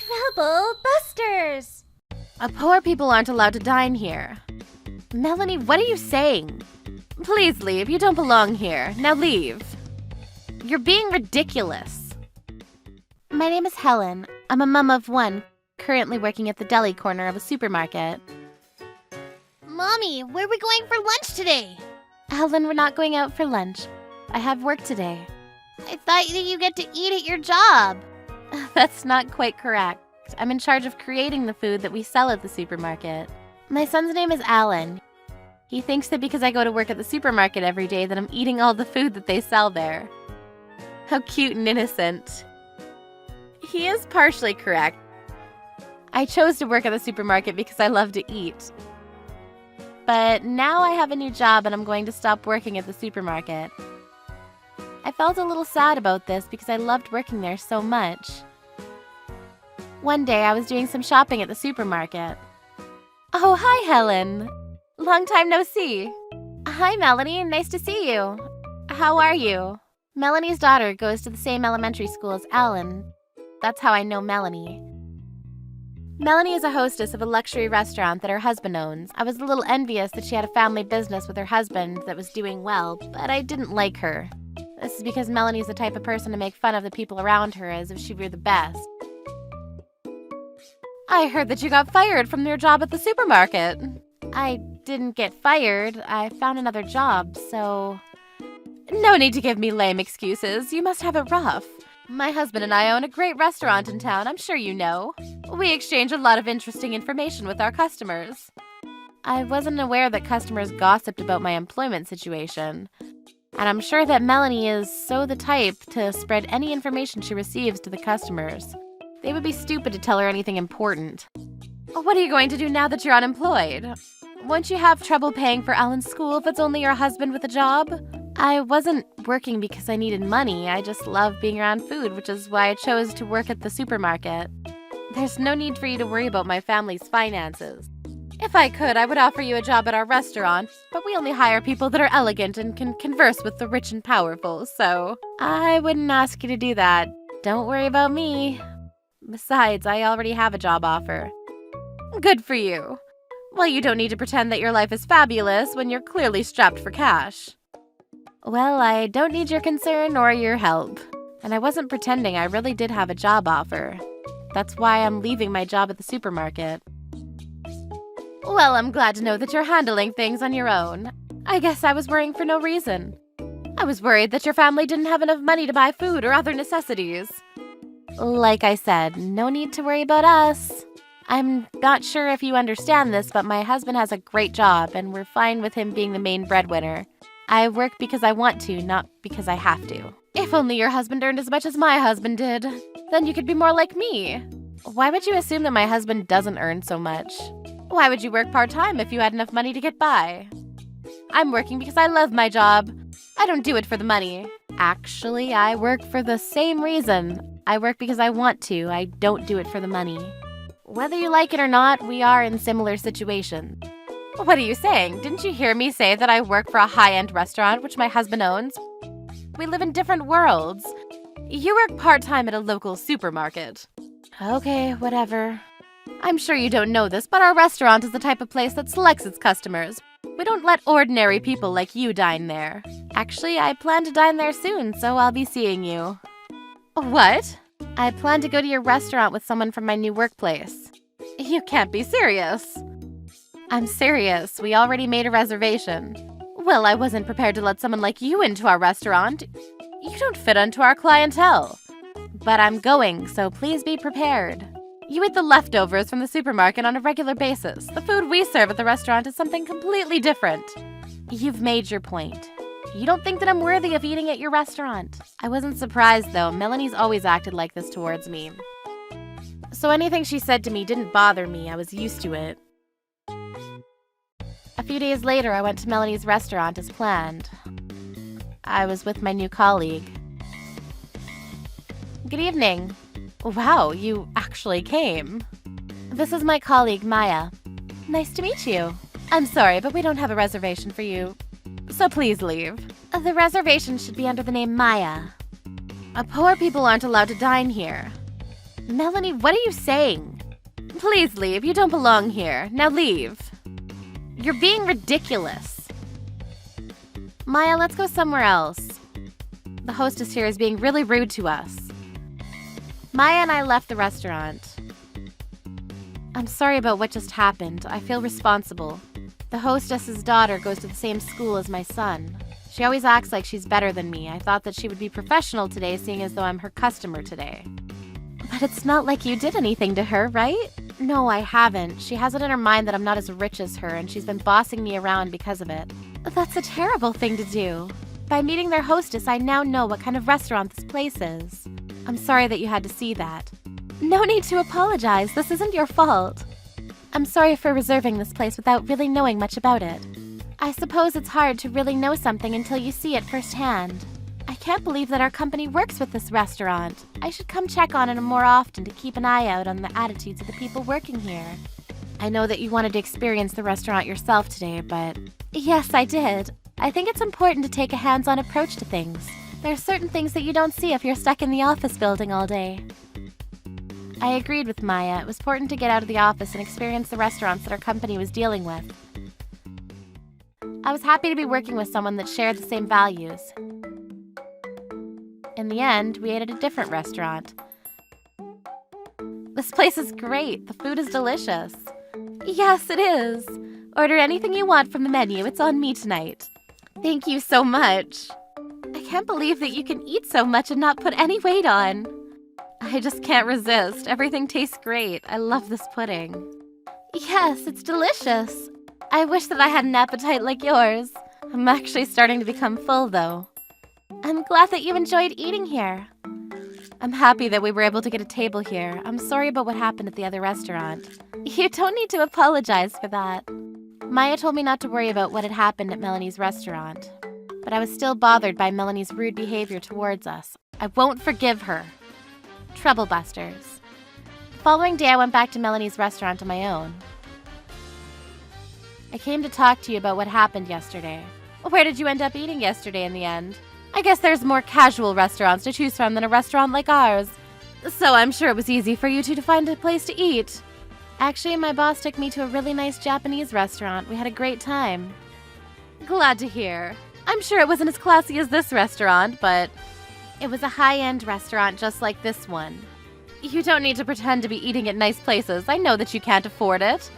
Trouble Busters! Poor people aren't allowed to dine here. Melanie, what are you saying? Please leave. You don't belong here. Now leave. You're being ridiculous. My name is Helen. I'm a mom of one, currently working at the deli corner of a supermarket. Mommy, where are we going for lunch today? Helen, we're not going out for lunch. I have work today. I thought that you get to eat at your job. That's not quite correct. I'm in charge of creating the food that we sell at the supermarket. My son's name is Alan. He thinks that because I go to work at the supermarket every day that I'm eating all the food that they sell there. How cute and innocent. He is partially correct. I chose to work at the supermarket because I love to eat. But now I have a new job and I'm going to stop working at the supermarket. I felt a little sad about this because I loved working there so much. One day I was doing some shopping at the supermarket. Oh, hi, Helen. Long time no see. Hi, Melanie. Nice to see you. How are you? Melanie's daughter goes to the same elementary school as Alan. That's how I know Melanie. Melanie is a hostess of a luxury restaurant that her husband owns. I was a little envious that she had a family business with her husband that was doing well, but I didn't like her. This is because Melanie's the type of person to make fun of the people around her as if she were the best. I heard that you got fired from your job at the supermarket. I didn't get fired. I found another job, so... No need to give me lame excuses. You must have it rough. My husband and I own a great restaurant in town, I'm sure you know. We exchange a lot of interesting information with our customers. I wasn't aware that customers gossiped about my employment situation. And I'm sure that Melanie is so the type to spread any information she receives to the customers. They would be stupid to tell her anything important. What are you going to do now that you're unemployed? Won't you have trouble paying for Alan's school if it's only your husband with a job? I wasn't working because I needed money. I just love being around food, which is why I chose to work at the supermarket. There's no need for you to worry about my family's finances. If I could, I would offer you a job at our restaurant, but we only hire people that are elegant and can converse with the rich and powerful, so I wouldn't ask you to do that. Don't worry about me. Besides, I already have a job offer. Good for you. Well, you don't need to pretend that your life is fabulous when you're clearly strapped for cash. Well, I don't need your concern or your help. And I wasn't pretending, I really did have a job offer. That's why I'm leaving my job at the supermarket. Well, I'm glad to know that you're handling things on your own. I guess I was worrying for no reason. I was worried that your family didn't have enough money to buy food or other necessities. Like I said, no need to worry about us. I'm not sure if you understand this, but my husband has a great job, and we're fine with him being the main breadwinner. I work because I want to, not because I have to. If only your husband earned as much as my husband did, then you could be more like me. Why would you assume that my husband doesn't earn so much? Why would you work part-time if you had enough money to get by? I'm working because I love my job. I don't do it for the money. Actually, I work for the same reason. I work because I want to. I don't do it for the money. Whether you like it or not, we are in similar situations. What are you saying? Didn't you hear me say that I work for a high-end restaurant which my husband owns? We live in different worlds. You work part-time at a local supermarket. Okay, whatever. I'm sure you don't know this, but our restaurant is the type of place that selects its customers. We don't let ordinary people like you dine there. Actually, I plan to dine there soon, so I'll be seeing you. What? I plan to go to your restaurant with someone from my new workplace. You can't be serious. I'm serious. We already made a reservation. Well, I wasn't prepared to let someone like you into our restaurant. You don't fit into our clientele. But I'm going, so please be prepared. You eat the leftovers from the supermarket on a regular basis. The food we serve at the restaurant is something completely different. You've made your point. You don't think that I'm worthy of eating at your restaurant. I wasn't surprised, though. Melanie's always acted like this towards me. So anything she said to me didn't bother me. I was used to it. A few days later, I went to Melanie's restaurant as planned. I was with my new colleague. Good evening. Wow, you actually came. This is my colleague, Maya. Nice to meet you. I'm sorry, but we don't have a reservation for you. So please leave. The reservation should be under the name Maya. Poor people aren't allowed to dine here. Melanie, what are you saying? Please leave. You don't belong here. Now leave. You're being ridiculous. Maya, let's go somewhere else. The hostess here is being really rude to us. Maya and I left the restaurant. I'm sorry about what just happened. I feel responsible. The hostess's daughter goes to the same school as my son. She always acts like she's better than me. I thought that she would be professional today, seeing as though I'm her customer today. But it's not like you did anything to her, right? No, I haven't. She has it in her mind that I'm not as rich as her, and she's been bossing me around because of it. That's a terrible thing to do. By meeting their hostess, I now know what kind of restaurant this place is. I'm sorry that you had to see that. No need to apologize. This isn't your fault. I'm sorry for reserving this place without really knowing much about it. I suppose it's hard to really know something until you see it firsthand. I can't believe that our company works with this restaurant. I should come check on it more often to keep an eye out on the attitudes of the people working here. I know that you wanted to experience the restaurant yourself today, but... Yes, I did. I think it's important to take a hands-on approach to things. There are certain things that you don't see if you're stuck in the office building all day. I agreed with Maya. It was important to get out of the office and experience the restaurants that our company was dealing with. I was happy to be working with someone that shared the same values. In the end, we ate at a different restaurant. This place is great. The food is delicious. Yes, it is. Order anything you want from the menu. It's on me tonight. Thank you so much. I can't believe that you can eat so much and not put any weight on. I just can't resist. Everything tastes great. I love this pudding. Yes, it's delicious. I wish that I had an appetite like yours. I'm actually starting to become full, though. I'm glad that you enjoyed eating here. I'm happy that we were able to get a table here. I'm sorry about what happened at the other restaurant. You don't need to apologize for that. Maya told me not to worry about what had happened at Melanie's restaurant. But I was still bothered by Melanie's rude behavior towards us. I won't forgive her. Troublebusters. The following day, I went back to Melanie's restaurant on my own. I came to talk to you about what happened yesterday. Where did you end up eating yesterday in the end? I guess there's more casual restaurants to choose from than a restaurant like ours. So I'm sure it was easy for you two to find a place to eat. Actually, my boss took me to a really nice Japanese restaurant. We had a great time. Glad to hear. I'm sure it wasn't as classy as this restaurant, but it was a high-end restaurant just like this one. You don't need to pretend to be eating at nice places. I know that you can't afford it.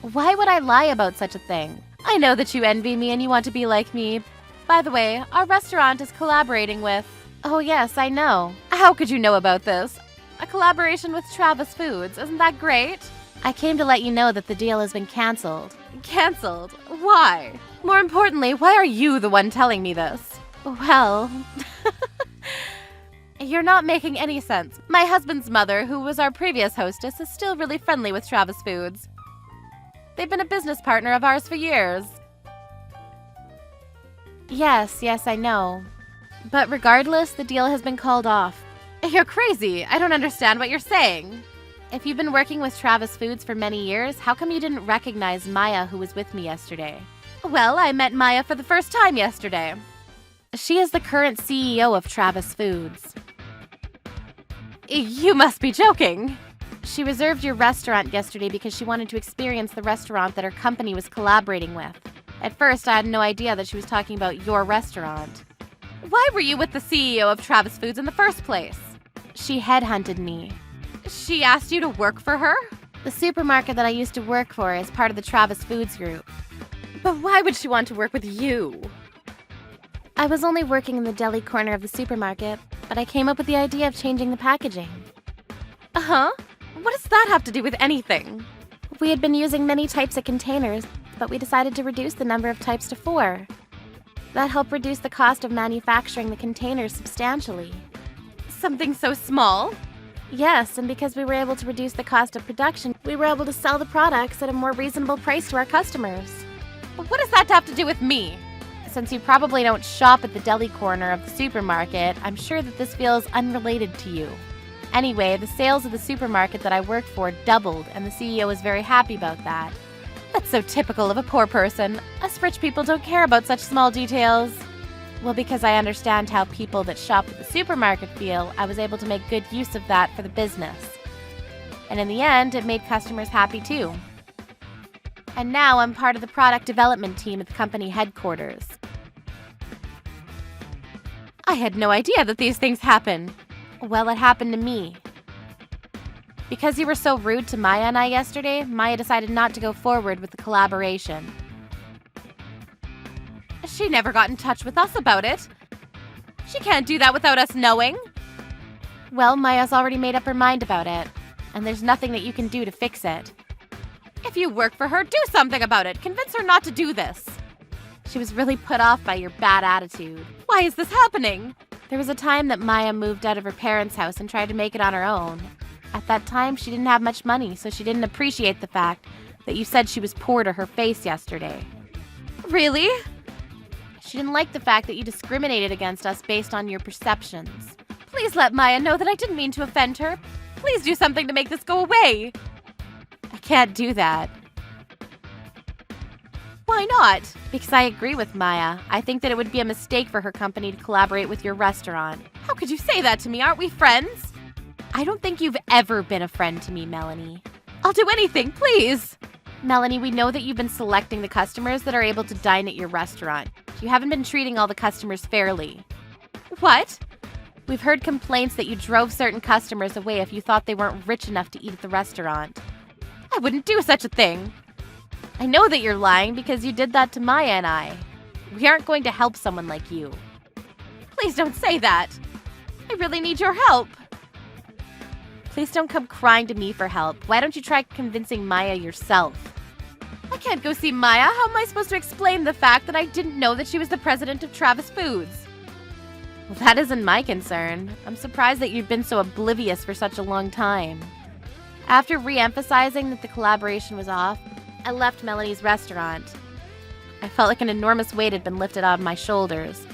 Why would I lie about such a thing? I know that you envy me and you want to be like me. By the way, our restaurant is collaborating with... Oh yes, I know. How could you know about this? A collaboration with Travis Foods. Isn't that great? I came to let you know that the deal has been cancelled. Cancelled? Why? More importantly, why are you the one telling me this? Well... You're not making any sense. My husband's mother, who was our previous hostess, is still really friendly with Travis Foods. They've been a business partner of ours for years. Yes, I know. But regardless, the deal has been called off. You're crazy. I don't understand what you're saying. If you've been working with Travis Foods for many years, how come you didn't recognize Maya, who was with me yesterday? Well, I met Maya for the first time yesterday. She is the current CEO of Travis Foods. You must be joking. She reserved your restaurant yesterday because she wanted to experience the restaurant that her company was collaborating with. At first, I had no idea that she was talking about your restaurant. Why were you with the CEO of Travis Foods in the first place? She headhunted me. She asked you to work for her? The supermarket that I used to work for is part of the Travis Foods group. But why would she want to work with you? I was only working in the deli corner of the supermarket, but I came up with the idea of changing the packaging. Uh-huh. What does that have to do with anything? We had been using many types of containers, but we decided to reduce the number of types to 4. That helped reduce the cost of manufacturing the containers substantially. Something so small? Yes, and because we were able to reduce the cost of production, we were able to sell the products at a more reasonable price to our customers. But what does that have to do with me? Since you probably don't shop at the deli corner of the supermarket, I'm sure that this feels unrelated to you. Anyway, the sales of the supermarket that I worked for doubled, and the CEO was very happy about that. That's so typical of a poor person. Us rich people don't care about such small details. Well, because I understand how people that shop at the supermarket feel, I was able to make good use of that for the business. And in the end, it made customers happy too. And now I'm part of the product development team at the company headquarters. I had no idea that these things happen. Well, it happened to me. Because you were so rude to Maya and I yesterday, Maya decided not to go forward with the collaboration. She never got in touch with us about it. She can't do that without us knowing. Well, Maya's already made up her mind about it, and there's nothing that you can do to fix it. If you work for her, do something about it. Convince her not to do this. She was really put off by your bad attitude. Why is this happening? There was a time that Maya moved out of her parents' house and tried to make it on her own. At that time, she didn't have much money, so she didn't appreciate the fact that you said she was poor to her face yesterday. Really? She didn't like the fact that you discriminated against us based on your perceptions. Please let Maya know that I didn't mean to offend her. Please do something to make this go away. I can't do that. Why not? Because I agree with Maya. I think that it would be a mistake for her company to collaborate with your restaurant. How could you say that to me? Aren't we friends? I don't think you've ever been a friend to me, Melanie. I'll do anything, please. Melanie, we know that you've been selecting the customers that are able to dine at your restaurant. You haven't been treating all the customers fairly. What? We've heard complaints that you drove certain customers away if you thought they weren't rich enough to eat at the restaurant. I wouldn't do such a thing. I know that you're lying because you did that to Maya and I. We aren't going to help someone like you. Please don't say that. I really need your help. Please don't come crying to me for help. Why don't you try convincing Maya yourself? I can't go see Maya. How am I supposed to explain the fact that I didn't know that she was the president of Travis Foods? Well, that isn't my concern. I'm surprised that you've been so oblivious for such a long time. After re-emphasizing that the collaboration was off, I left Melanie's restaurant. I felt like an enormous weight had been lifted off my shoulders.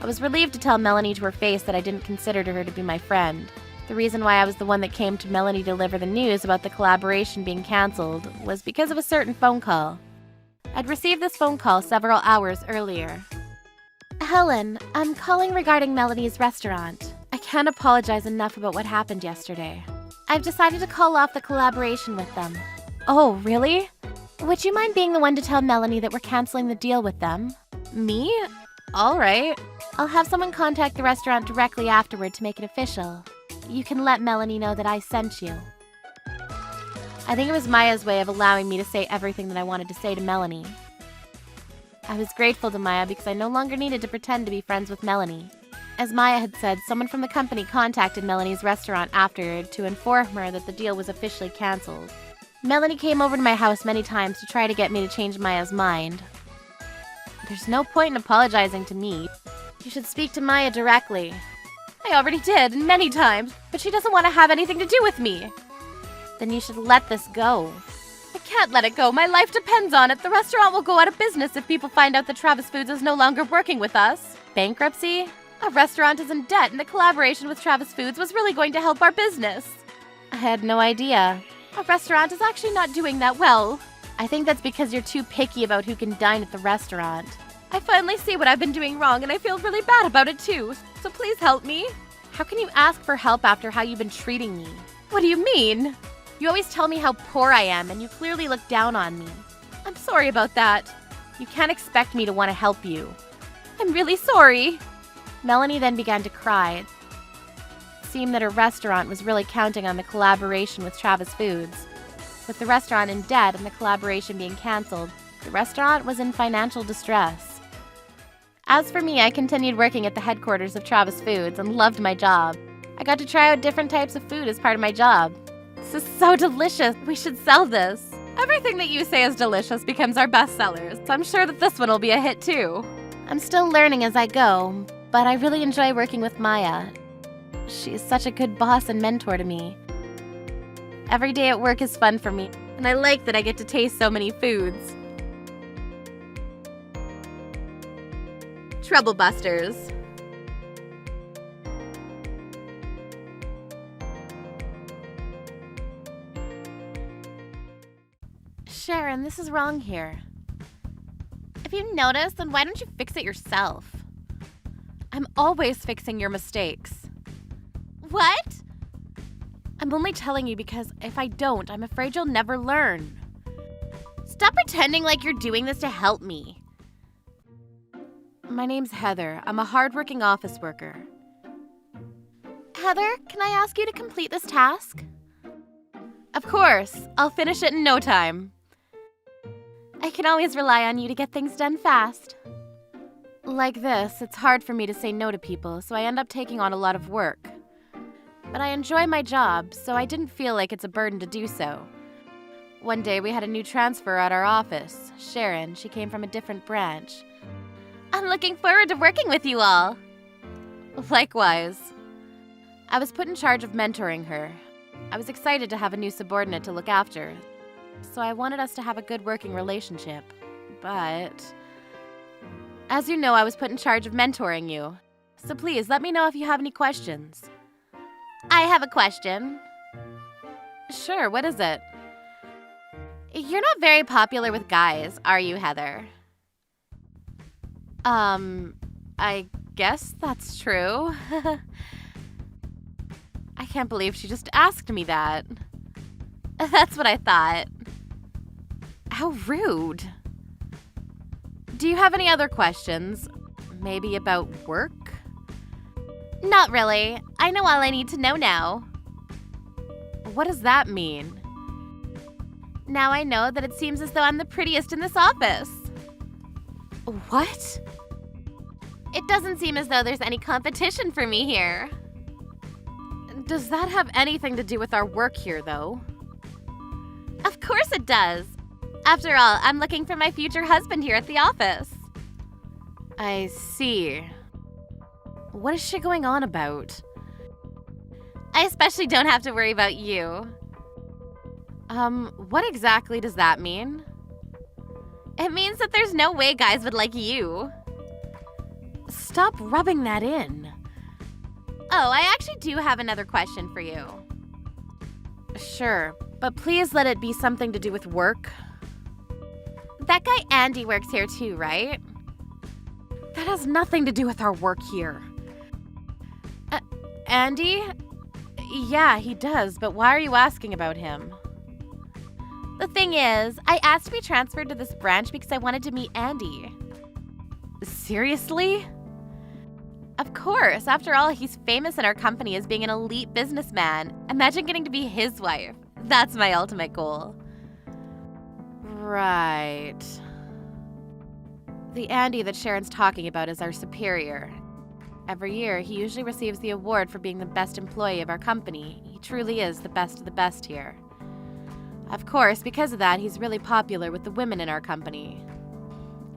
I was relieved to tell Melanie to her face that I didn't consider her to be my friend. The reason why I was the one that came to Melanie to deliver the news about the collaboration being cancelled was because of a certain phone call. I'd received this phone call several hours earlier. Helen, I'm calling regarding Melanie's restaurant. I can't apologize enough about what happened yesterday. I've decided to call off the collaboration with them. Oh, really? Would you mind being the one to tell Melanie that we're canceling the deal with them? Me? All right. I'll have someone contact the restaurant directly afterward to make it official. You can let Melanie know that I sent you. I think it was Maya's way of allowing me to say everything that I wanted to say to Melanie. I was grateful to Maya because I no longer needed to pretend to be friends with Melanie. As Maya had said, someone from the company contacted Melanie's restaurant afterward to inform her that the deal was officially canceled. Melanie came over to my house many times to try to get me to change Maya's mind. There's no point in apologizing to me. You should speak to Maya directly. I already did, many times, but she doesn't want to have anything to do with me. Then you should let this go. I can't let it go. My life depends on it. The restaurant will go out of business if people find out that Travis Foods is no longer working with us. Bankruptcy? Our restaurant is in debt, and the collaboration with Travis Foods was really going to help our business. I had no idea. Our restaurant is actually not doing that well. I think that's because you're too picky about who can dine at the restaurant. I finally see what I've been doing wrong, and I feel really bad about it too. So please help me. How can you ask for help after how you've been treating me? What do you mean? You always tell me how poor I am, and you clearly look down on me. I'm sorry about that. You can't expect me to want to help you. I'm really sorry. Melanie then began to cry. It seemed that her restaurant was really counting on the collaboration with Travis Foods. With the restaurant in debt and the collaboration being canceled, the restaurant was in financial distress. As for me, I continued working at the headquarters of Travis Foods and loved my job. I got to try out different types of food as part of my job. This is so delicious. We should sell this. Everything that you say is delicious becomes our best sellers, so I'm sure that this one will be a hit too. I'm still learning as I go, but I really enjoy working with Maya. She is such a good boss and mentor to me. Every day at work is fun for me, and I like that I get to taste so many foods. Trouble Busters. Sharon, this is wrong here. If you notice, then why don't you fix it yourself? I'm always fixing your mistakes. What? I'm I'm only telling you because if I don't, I'm afraid you'll never learn. Stop pretending like you're doing this to help me. My name's Heather. I'm a hardworking office worker. Heather, can I ask you to complete this task? Of course. I'll finish it in no time. I can always rely on you to get things done fast. Like this, it's hard for me to say no to people, so I end up taking on a lot of work. But I enjoy my job, so I didn't feel like it's a burden to do so. One day we had a new transfer at our office. Sharon, she came from a different branch. I'm looking forward to working with you all. Likewise. I was put in charge of mentoring her. I was excited to have a new subordinate to look after, so I wanted us to have a good working relationship. But as you know, I was put in charge of mentoring you. So please, let me know if you have any questions. I have a question. Sure, what is it? You're not very popular with guys, are you, Heather? I guess that's true. I can't believe she just asked me that. That's what I thought. How rude. Do you have any other questions? Maybe about work? Not really. I know all I need to know now. What does that mean? Now I know that it seems as though I'm the prettiest in this office. What? It doesn't seem as though there's any competition for me here. Does that have anything to do with our work here, though? Of course it does. After all, I'm looking for my future husband here at the office. I see. What is she going on about? I especially don't have to worry about you. What exactly does that mean? It means that there's no way guys would like you. Stop rubbing that in. Oh, I actually do have another question for you. Sure, but please let it be something to do with work. That guy Andy works here too, right? That has nothing to do with our work here. Andy? Yeah, he does, but why are you asking about him? The thing is, I asked to be transferred to this branch because I wanted to meet Andy. Seriously? Of course. After all, he's famous in our company as being an elite businessman. Imagine getting to be his wife. That's my ultimate goal. Right. The Andy that Sharon's talking about is our superior. Every year, he usually receives the award for being the best employee of our company. He truly is the best of the best here. Of course, because of that, he's really popular with the women in our company.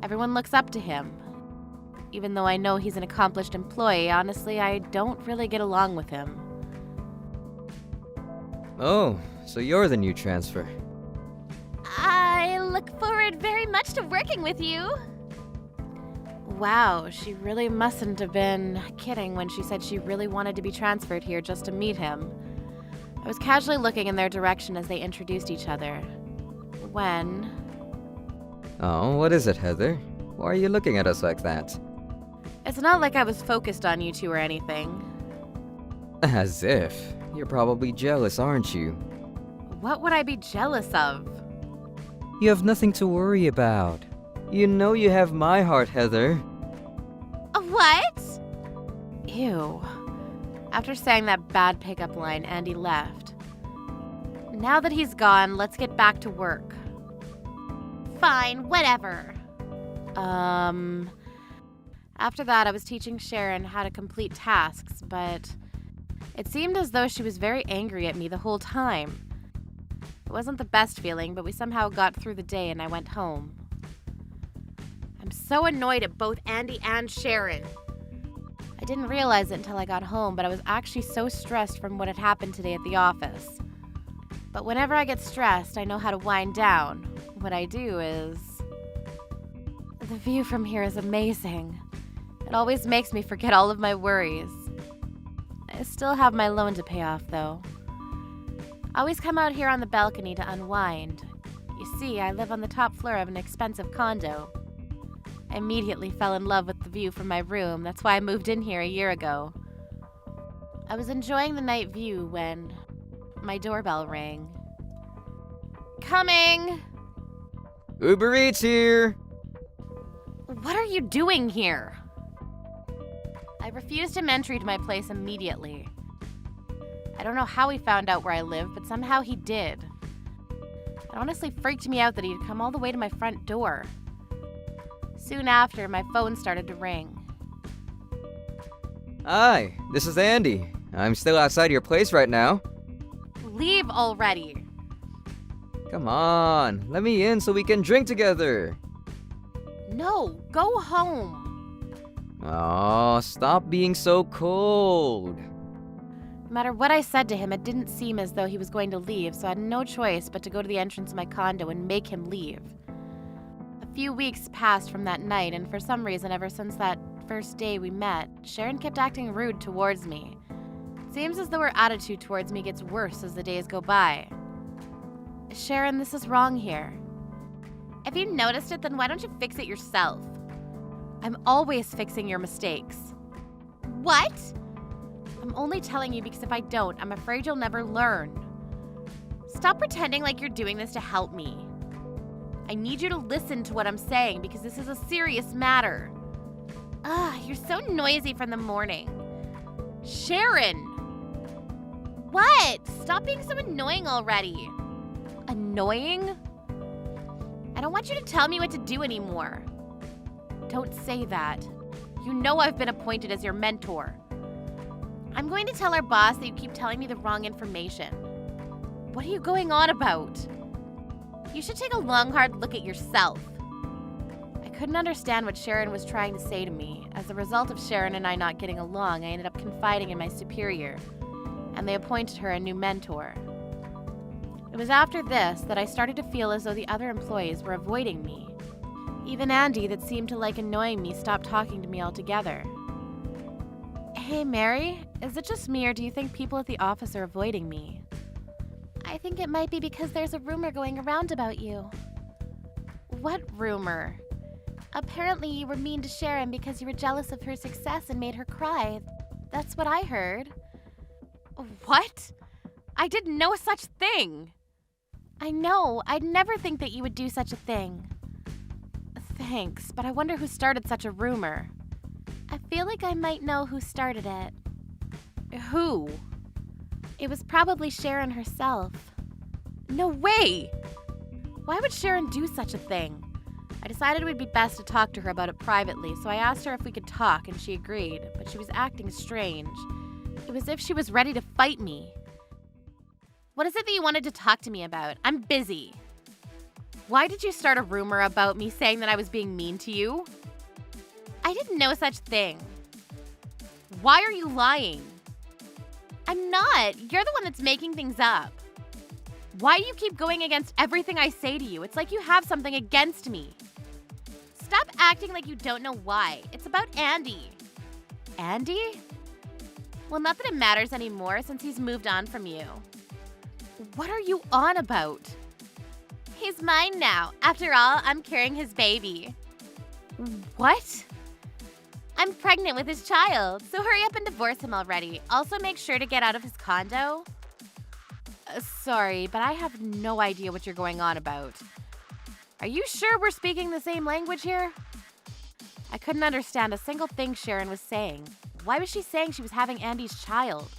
Everyone looks up to him. Even though I know he's an accomplished employee, honestly, I don't really get along with him. Oh, so you're the new transfer. I look forward very much to working with you. Wow, she really mustn't have been kidding when she said she really wanted to be transferred here just to meet him. I was casually looking in their direction as they introduced each other. When... Oh, what is it, Heather? Why are you looking at us like that? It's not like I was focused on you two or anything. As if. You're probably jealous, aren't you? What would I be jealous of? You have nothing to worry about. You know you have my heart, Heather. What? Ew. After saying that bad pickup line, Andy left. Now that he's gone, let's get back to work. Fine, whatever. After that, I was teaching Sharon how to complete tasks, but it seemed as though she was very angry at me the whole time. It wasn't the best feeling, but we somehow got through the day and I went home. I'm so annoyed at both Andy and Sharon. I didn't realize it until I got home, but I was actually so stressed from what had happened today at the office. But whenever I get stressed, I know how to wind down. What I do is... The view from here is amazing. It always makes me forget all of my worries. I still have my loan to pay off, though. I always come out here on the balcony to unwind. You see, I live on the top floor of an expensive condo. I immediately fell in love with the view from my room. That's why I moved in here a year ago. I was enjoying the night view when my doorbell rang. Coming! Uber Eats here! What are you doing here? I refused him entry to my place immediately. I don't know how he found out where I live, but somehow he did. It honestly freaked me out that he'd come all the way to my front door. Soon after, my phone started to ring. Hi, this is Andy. I'm still outside your place right now. Leave already! Come on, let me in so we can drink together. No, go home! Aw, stop being so cold. No matter what I said to him, it didn't seem as though he was going to leave, so I had no choice but to go to the entrance of my condo and make him leave. A few weeks passed from that night, and for some reason, ever since that first day we met, Sharon kept acting rude towards me. It seems as though her attitude towards me gets worse as the days go by. Sharon, this is wrong here. If you noticed it, then why don't you fix it yourself? I'm always fixing your mistakes. What? I'm only telling you because if I don't, I'm afraid you'll never learn. Stop pretending like you're doing this to help me. I need you to listen to what I'm saying because this is a serious matter. You're so noisy from the morning. Sharon! What? Stop being so annoying already. Annoying? I don't want you to tell me what to do anymore. Don't say that. You know I've been appointed as your mentor. I'm going to tell our boss that you keep telling me the wrong information. What are you going on about? You should take a long, hard look at yourself. I couldn't understand what Sharon was trying to say to me. As a result of Sharon and I not getting along, I ended up confiding in my superior, and they appointed her a new mentor. It was after this that I started to feel as though the other employees were avoiding me. Even Andy, that seemed to like annoying me, stopped talking to me altogether. Hey, Mary, is it just me or do you think people at the office are avoiding me? I think it might be because there's a rumor going around about you. What rumor? Apparently you were mean to Sharon because you were jealous of her success and made her cry. That's what I heard. What? I did no such thing. I know. I'd never think that you would do such a thing. Thanks, but I wonder who started such a rumor. I feel like I might know who started it. Who? It was probably Sharon herself. No way! Why would Sharon do such a thing? I decided it would be best to talk to her about it privately, so I asked her if we could talk, and she agreed, but she was acting strange. It was as if she was ready to fight me. What is it that you wanted to talk to me about? I'm busy. Why did you start a rumor about me saying that I was being mean to you? I did no such thing. Why are you lying? I'm not. You're the one that's making things up. Why do you keep going against everything I say to you? It's like you have something against me. Stop acting like you don't know why. It's about Andy. Andy? Well, not that it matters anymore since he's moved on from you. What are you on about? He's mine now. After all, I'm carrying his baby. What? I'm pregnant with his child, so hurry up and divorce him already. Also, make sure to get out of his condo. Sorry, but I have no idea what you're going on about. Are you sure we're speaking the same language here? I couldn't understand a single thing Sharon was saying. Why was she saying she was having Andy's child?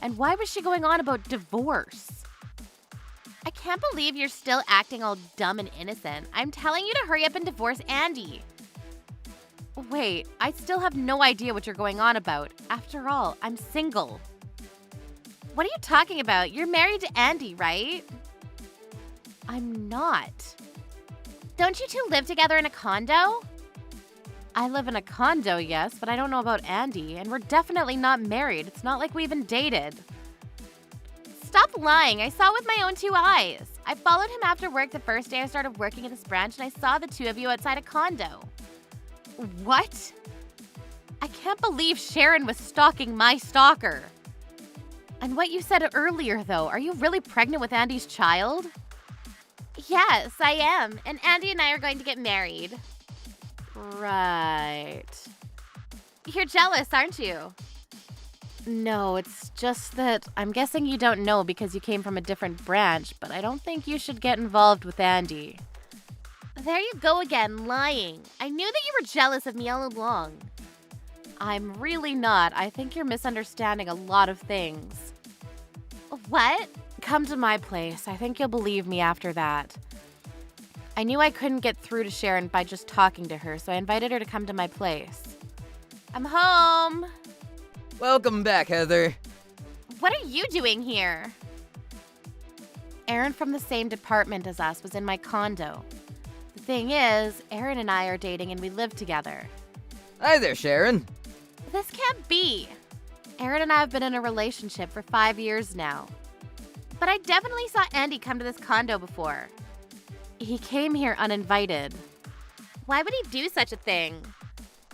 And why was she going on about divorce? I can't believe you're still acting all dumb and innocent. I'm telling you to hurry up and divorce Andy. Wait, I still have no idea what you're going on about. After all, I'm single. What are you talking about? You're married to Andy, right? I'm not. Don't you two live together in a condo? I live in a condo, yes, but I don't know about Andy, and we're definitely not married. It's not like we even dated. Stop lying. I saw with my own two eyes. I followed him after work the first day I started working at this branch, and I saw the two of you outside a condo. What? I can't believe Sharon was stalking my stalker. And what you said earlier, though, are you really pregnant with Andy's child? Yes, I am. And Andy and I are going to get married. Right. You're jealous, aren't you? No, it's just that I'm guessing you don't know because you came from a different branch, but I don't think you should get involved with Andy. There you go again, lying. I knew that you were jealous of me all along. I'm really not. I think you're misunderstanding a lot of things. What? Come to my place. I think you'll believe me after that. I knew I couldn't get through to Sharon by just talking to her, so I invited her to come to my place. I'm home. Welcome back, Heather. What are you doing here? Aaron from the same department as us was in my condo. The thing is, Aaron and I are dating and we live together. Hi there, Sharon. This can't be. Aaron and I have been in a relationship for 5 years now. But I definitely saw Andy come to this condo before. He came here uninvited. Why would he do such a thing?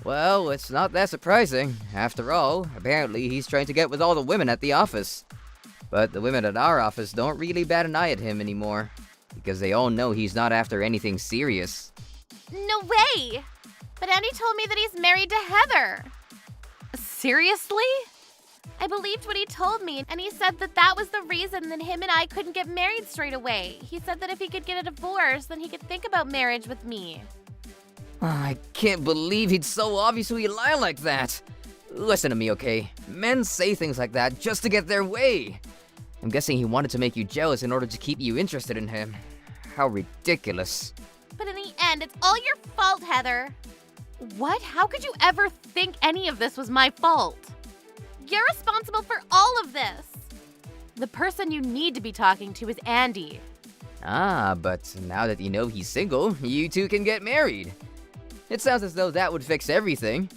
Well, it's not that surprising. After all, apparently he's trying to get with all the women at the office. But the women at our office don't really bat an eye at him anymore, because they all know he's not after anything serious. No way! But Andy told me that he's married to Heather. Seriously? I believed what he told me, and he said that that was the reason that him and I couldn't get married straight away. He said that if he could get a divorce, then he could think about marriage with me. I can't believe he'd so obviously lie like that. Listen to me, okay? Men say things like that just to get their way. I'm guessing he wanted to make you jealous in order to keep you interested in him. How ridiculous. But in the end, it's all your fault, Heather. What? How could you ever think any of this was my fault? You're responsible for all of this. The person you need to be talking to is Andy. Ah, but now that you know he's single, you two can get married. It sounds as though that would fix everything.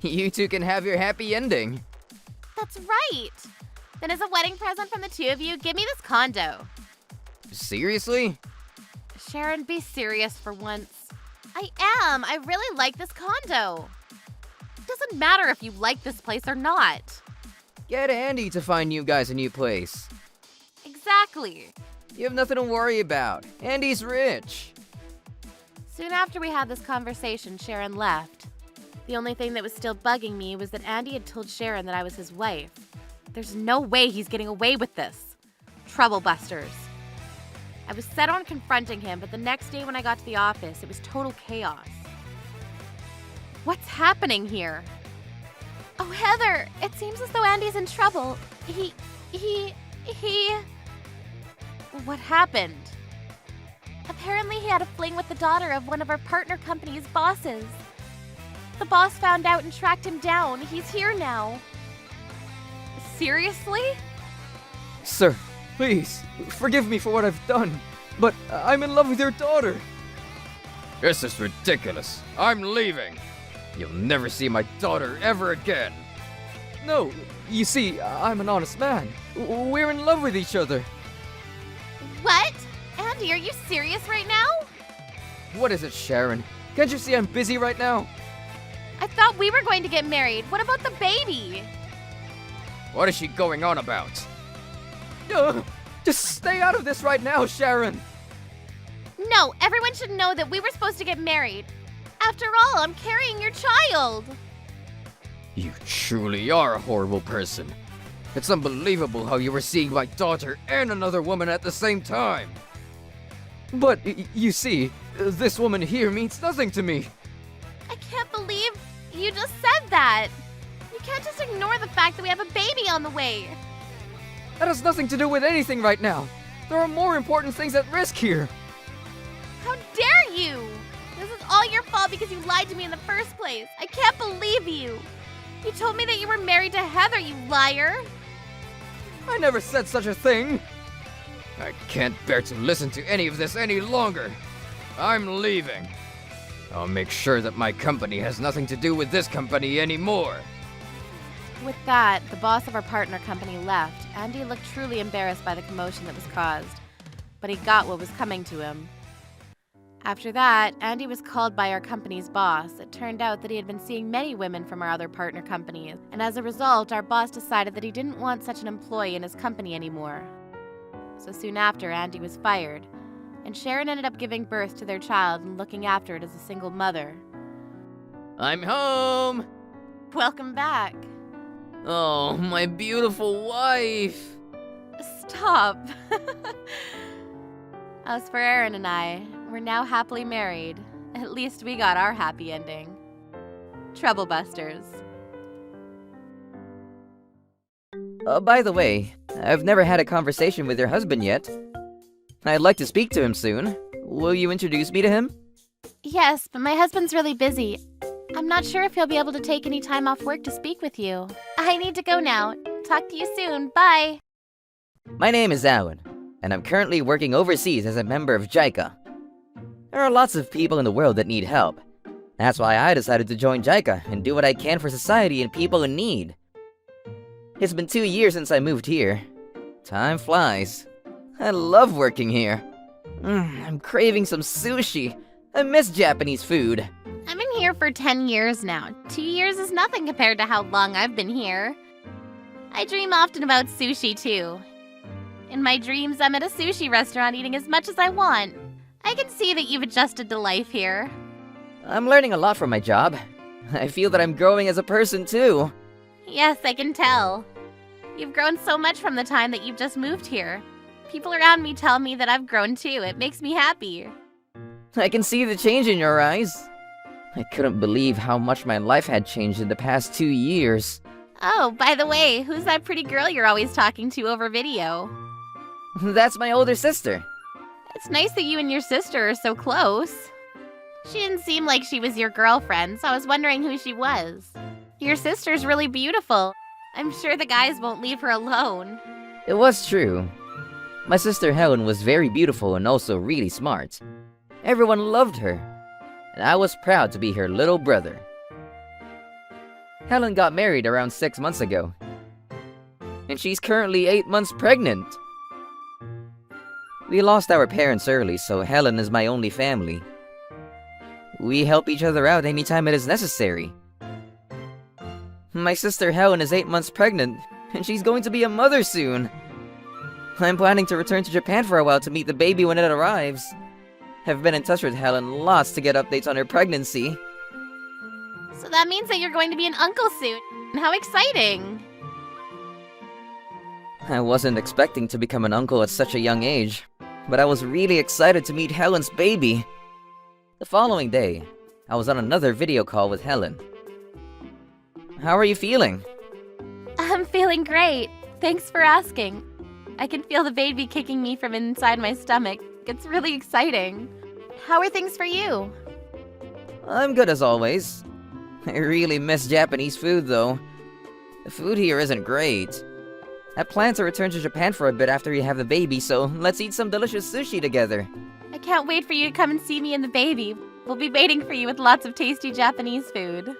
You two can have your happy ending. That's right. Then as a wedding present from the two of you, give me this condo. Seriously? Sharon, be serious for once. I am. I really like this condo. It doesn't matter if you like this place or not. Get Andy to find you guys a new place. Exactly. You have nothing to worry about. Andy's rich. Soon after we had this conversation, Sharon left. The only thing that was still bugging me was that Andy had told Sharon that I was his wife. There's no way he's getting away with this. Trouble busters. I was set on confronting him, but the next day when I got to the office, it was total chaos. What's happening here? Oh, Heather, it seems as though Andy's in trouble. He... What happened? Apparently he had a fling with the daughter of one of our partner company's bosses. The boss found out and tracked him down. He's here now. Seriously? Sir, please, forgive me for what I've done, but I'm in love with your daughter. This is ridiculous. I'm leaving. You'll never see my daughter ever again. No, you see, I'm an honest man. We're in love with each other. What? Andy, are you serious right now? What is it, Sharon? Can't you see I'm busy right now? I thought we were going to get married. What about the baby? What is she going on about? Just stay out of this right now, Sharon. No, everyone should know that we were supposed to get married. After all, I'm carrying your child. You truly are a horrible person. It's unbelievable how you were seeing my daughter and another woman at the same time. But, you see, this woman here means nothing to me. I can't believe you just said that. You can't just ignore the fact that we have a baby on the way. That has nothing to do with anything right now. There are more important things at risk here. How dare you? This is all your fault because you lied to me in the first place. I can't believe you. You told me that you were married to Heather, you liar. I never said such a thing. I can't bear to listen to any of this any longer. I'm leaving. I'll make sure that my company has nothing to do with this company anymore. With that, the boss of our partner company left. Andy looked truly embarrassed by the commotion that was caused, but he got what was coming to him. After that, Andy was called by our company's boss. It turned out that he had been seeing many women from our other partner companies, and as a result, our boss decided that he didn't want such an employee in his company anymore. So soon after, Andy was fired, and Sharon ended up giving birth to their child and looking after it as a single mother. I'm home. Welcome back. Oh, my beautiful wife! Stop. As for Aaron and I, we're now happily married. At least we got our happy ending. Troublebusters. By the way, I've never had a conversation with your husband yet. I'd like to speak to him soon. Will you introduce me to him? Yes, but my husband's really busy. I'm not sure if he'll be able to take any time off work to speak with you. I need to go now. Talk to you soon. Bye. My name is Alan, and I'm currently working overseas as a member of JICA. There are lots of people in the world that need help. That's why I decided to join JICA and do what I can for society and people in need. It's been 2 years since I moved here. Time flies. I love working here. I'm craving some sushi. I miss Japanese food. I've been here for 10 years now. 2 years is nothing compared to how long I've been here. I dream often about sushi too. In my dreams, I'm at a sushi restaurant eating as much as I want. I can see that you've adjusted to life here. I'm learning a lot from my job. I feel that I'm growing as a person too. Yes, I can tell. You've grown so much from the time that you've just moved here. People around me tell me that I've grown too. It makes me happy. I can see the change in your eyes. I couldn't believe how much my life had changed in the past 2 years. Oh, by the way, who's that pretty girl you're always talking to over video? That's my older sister. It's nice that you and your sister are so close. She didn't seem like she was your girlfriend, so I was wondering who she was. Your sister's really beautiful. I'm sure the guys won't leave her alone. It was true. My sister Helen was very beautiful and also really smart. Everyone loved her, and I was proud to be her little brother. Helen got married around 6 months ago, and she's currently 8 months pregnant. We lost our parents early, so Helen is my only family. We help each other out anytime it is necessary. My sister Helen is 8 months pregnant, and she's going to be a mother soon. I'm planning to return to Japan for a while to meet the baby when it arrives. I've been in touch with Helen lots to get updates on her pregnancy. So that means that you're going to be an uncle soon. How exciting! I wasn't expecting to become an uncle at such a young age, but I was really excited to meet Helen's baby. The following day, I was on another video call with Helen. How are you feeling? I'm feeling great. Thanks for asking. I can feel the baby kicking me from inside my stomach. It's really exciting. How are things for you? I'm good as always. I really miss Japanese food though. The food here isn't great. I plan to return to Japan for a bit after we have the baby, so let's eat some delicious sushi together. I can't wait for you to come and see me and the baby. We'll be waiting for you with lots of tasty Japanese food.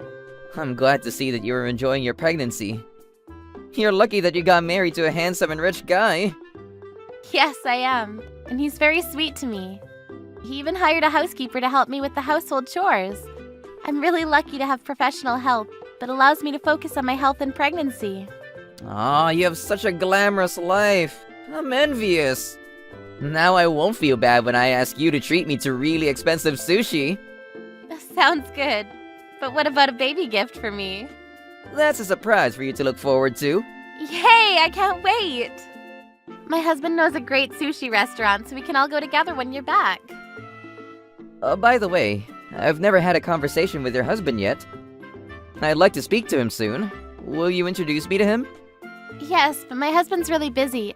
I'm glad to see that you are enjoying your pregnancy. You're lucky that you got married to a handsome and rich guy. Yes, I am. And he's very sweet to me. He even hired a housekeeper to help me with the household chores. I'm really lucky to have professional help that allows me to focus on my health and pregnancy. Aw, you have such a glamorous life. I'm envious. Now I won't feel bad when I ask you to treat me to really expensive sushi. Sounds good. But what about a baby gift for me? That's a surprise for you to look forward to. Yay, I can't wait! My husband knows a great sushi restaurant, so we can all go together when you're back. By the way, I've never had a conversation with your husband yet. I'd like to speak to him soon. Will you introduce me to him? Yes, but my husband's really busy.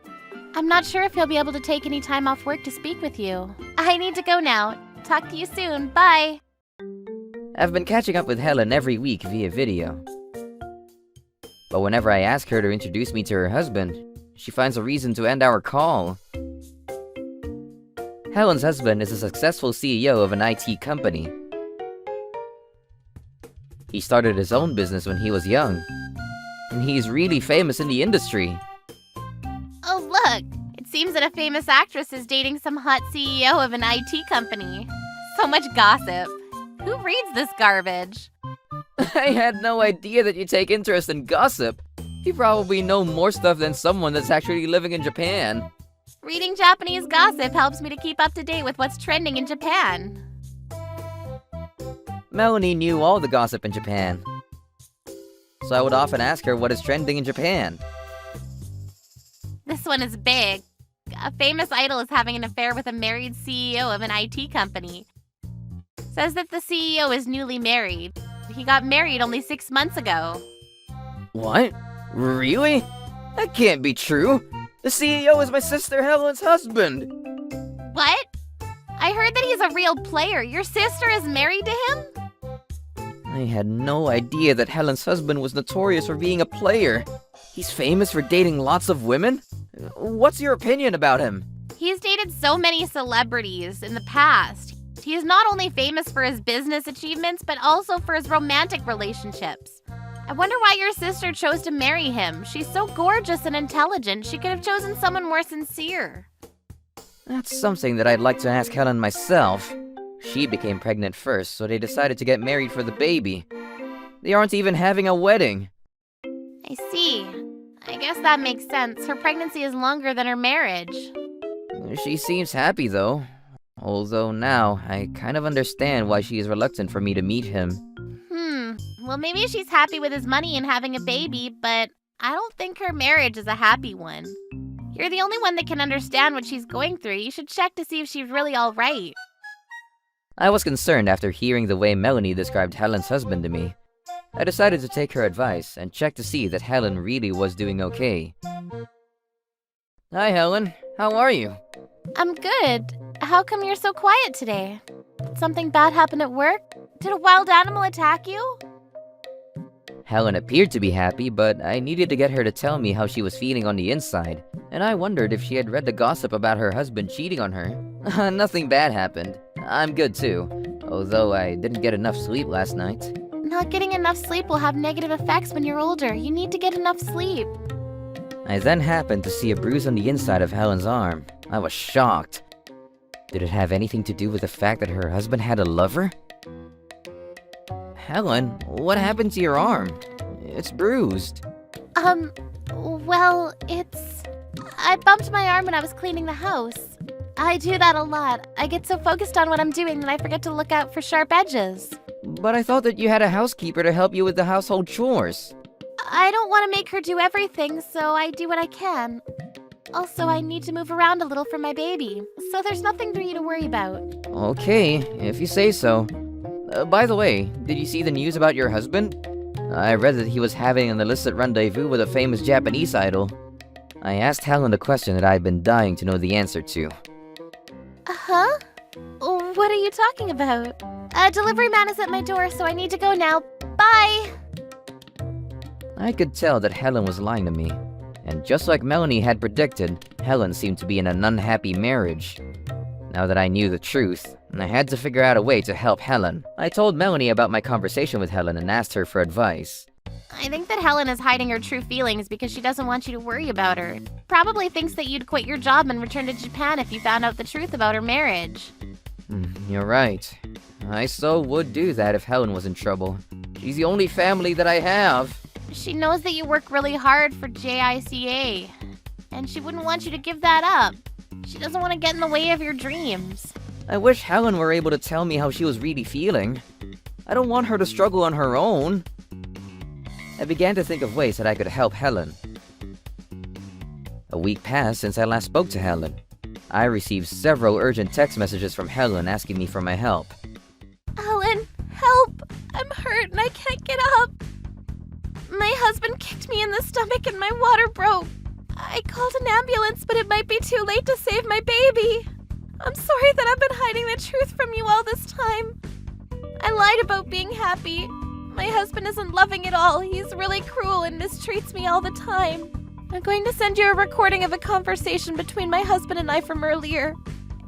I'm not sure if he'll be able to take any time off work to speak with you. I need to go now. Talk to you soon. Bye! I've been catching up with Helen every week via video. But whenever I ask her to introduce me to her husband, she finds a reason to end our call. Helen's husband is a successful CEO of an IT company. He started his own business when he was young, and he's really famous in the industry. Oh, look! It seems that a famous actress is dating some hot CEO of an IT company. So much gossip. Who reads this garbage? I had no idea that you take interest in gossip. You probably know more stuff than someone that's actually living in Japan. Reading Japanese gossip helps me to keep up to date with what's trending in Japan. Melanie knew all the gossip in Japan. so I would often ask her what is trending in Japan. This one is big. A famous idol is having an affair with a married CEO of an IT company. Says that the CEO is newly married. He got married only 6 months ago. What? Really? That can't be true. The CEO is my sister Helen's husband. What? I heard that he's a real player. Your sister is married to him? I had no idea that Helen's husband was notorious for being a player. He's famous for dating lots of women? What's your opinion about him? He's dated so many celebrities in the past. He is not only famous for his business achievements, but also for his romantic relationships. I wonder why your sister chose to marry him. She's so gorgeous and intelligent. She could have chosen someone more sincere. That's something that I'd like to ask Helen myself. She became pregnant first, so they decided to get married for the baby. They aren't even having a wedding. I see. I guess that makes sense. Her pregnancy is longer than her marriage. She seems happy though. Although now, I kind of understand why she is reluctant for me to meet him. Well, maybe she's happy with his money and having a baby, but I don't think her marriage is a happy one. You're the only one that can understand what she's going through. You should check to see if she's really all right. I was concerned after hearing the way Melanie described Helen's husband to me. I decided to take her advice and check to see that Helen really was doing okay. Hi Helen, how are you? I'm good. How come you're so quiet today? Did something bad happen at work? Did a wild animal attack you? Helen appeared to be happy, but I needed to get her to tell me how she was feeling on the inside, and I wondered if she had read the gossip about her husband cheating on her. Nothing bad happened. I'm good too, although I didn't get enough sleep last night. Not getting enough sleep will have negative effects when you're older. You need to get enough sleep. I then happened to see a bruise on the inside of Helen's arm. I was shocked. Did it have anything to do with the fact that her husband had a lover? Helen, what happened to your arm? It's bruised. Well, I bumped my arm when I was cleaning the house. I do that a lot. I get so focused on what I'm doing that I forget to look out for sharp edges. But I thought that you had a housekeeper to help you with the household chores. I don't want to make her do everything, so I do what I can. Also, I need to move around a little for my baby, so there's nothing for you to worry about. Okay, if you say so. By the way, did you see the news about your husband? I read that he was having an illicit rendezvous with a famous Japanese idol. I asked Helen a question that I'd been dying to know the answer to. Huh? What are you talking about? A delivery man is at my door, so I need to go now. Bye! I could tell that Helen was lying to me. And just like Melanie had predicted, Helen seemed to be in an unhappy marriage. Now that I knew the truth, I had to figure out a way to help Helen. I told Melanie about my conversation with Helen and asked her for advice. I think that Helen is hiding her true feelings because she doesn't want you to worry about her. Probably thinks that you'd quit your job and return to Japan if you found out the truth about her marriage. You're right. I so would do that if Helen was in trouble. She's the only family that I have. She knows that you work really hard for JICA, and she wouldn't want you to give that up. She doesn't want to get in the way of your dreams. I wish Helen were able to tell me how she was really feeling. I don't want her to struggle on her own. I began to think of ways that I could help Helen. A week passed since I last spoke to Helen. I received several urgent text messages from Helen asking me for my help. Helen, help! I'm hurt and I can't get up. My husband kicked me in the stomach and my water broke. I called an ambulance, but it might be too late to save my baby. I'm sorry that I've been hiding the truth from you all this time. I lied about being happy. My husband isn't loving at all. He's really cruel and mistreats me all the time. I'm going to send you a recording of a conversation between my husband and I from earlier.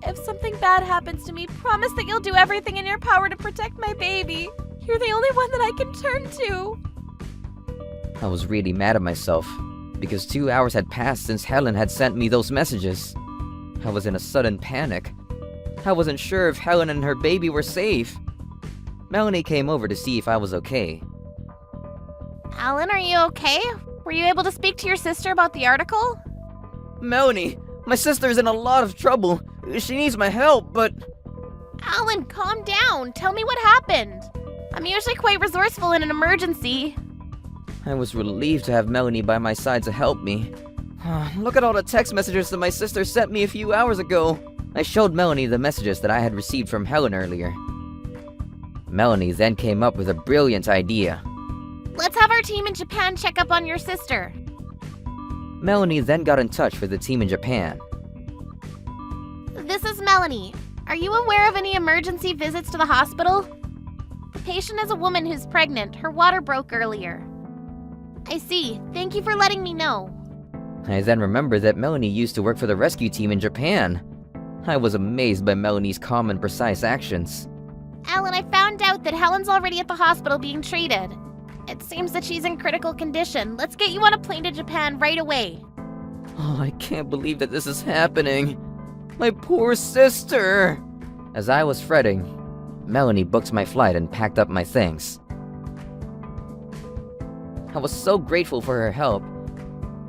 If something bad happens to me, promise that you'll do everything in your power to protect my baby. You're the only one that I can turn to. I was really mad at myself, because 2 hours had passed since Helen had sent me those messages. I was in a sudden panic. I wasn't sure if Helen and her baby were safe. Melanie came over to see if I was okay. Alan, are you okay? Were you able to speak to your sister about the article? Melanie, my sister's in a lot of trouble. She needs my help, but... Alan, calm down. Tell me what happened. I'm usually quite resourceful in an emergency. I was relieved to have Melanie by my side to help me. Look at all the text messages that my sister sent me a few hours ago. I showed Melanie the messages that I had received from Helen earlier. Melanie then came up with a brilliant idea. Let's have our team in Japan check up on your sister. Melanie then got in touch with the team in Japan. This is Melanie. Are you aware of any emergency visits to the hospital? The patient is a woman who's pregnant. Her water broke earlier. I see. Thank you for letting me know. I then remembered that Melanie used to work for the rescue team in Japan. I was amazed by Melanie's calm and precise actions. Alan, I found out that Helen's already at the hospital being treated. It seems that she's in critical condition. Let's get you on a plane to Japan right away. Oh, I can't believe that this is happening. My poor sister! As I was fretting, Melanie booked my flight and packed up my things. I was so grateful for her help.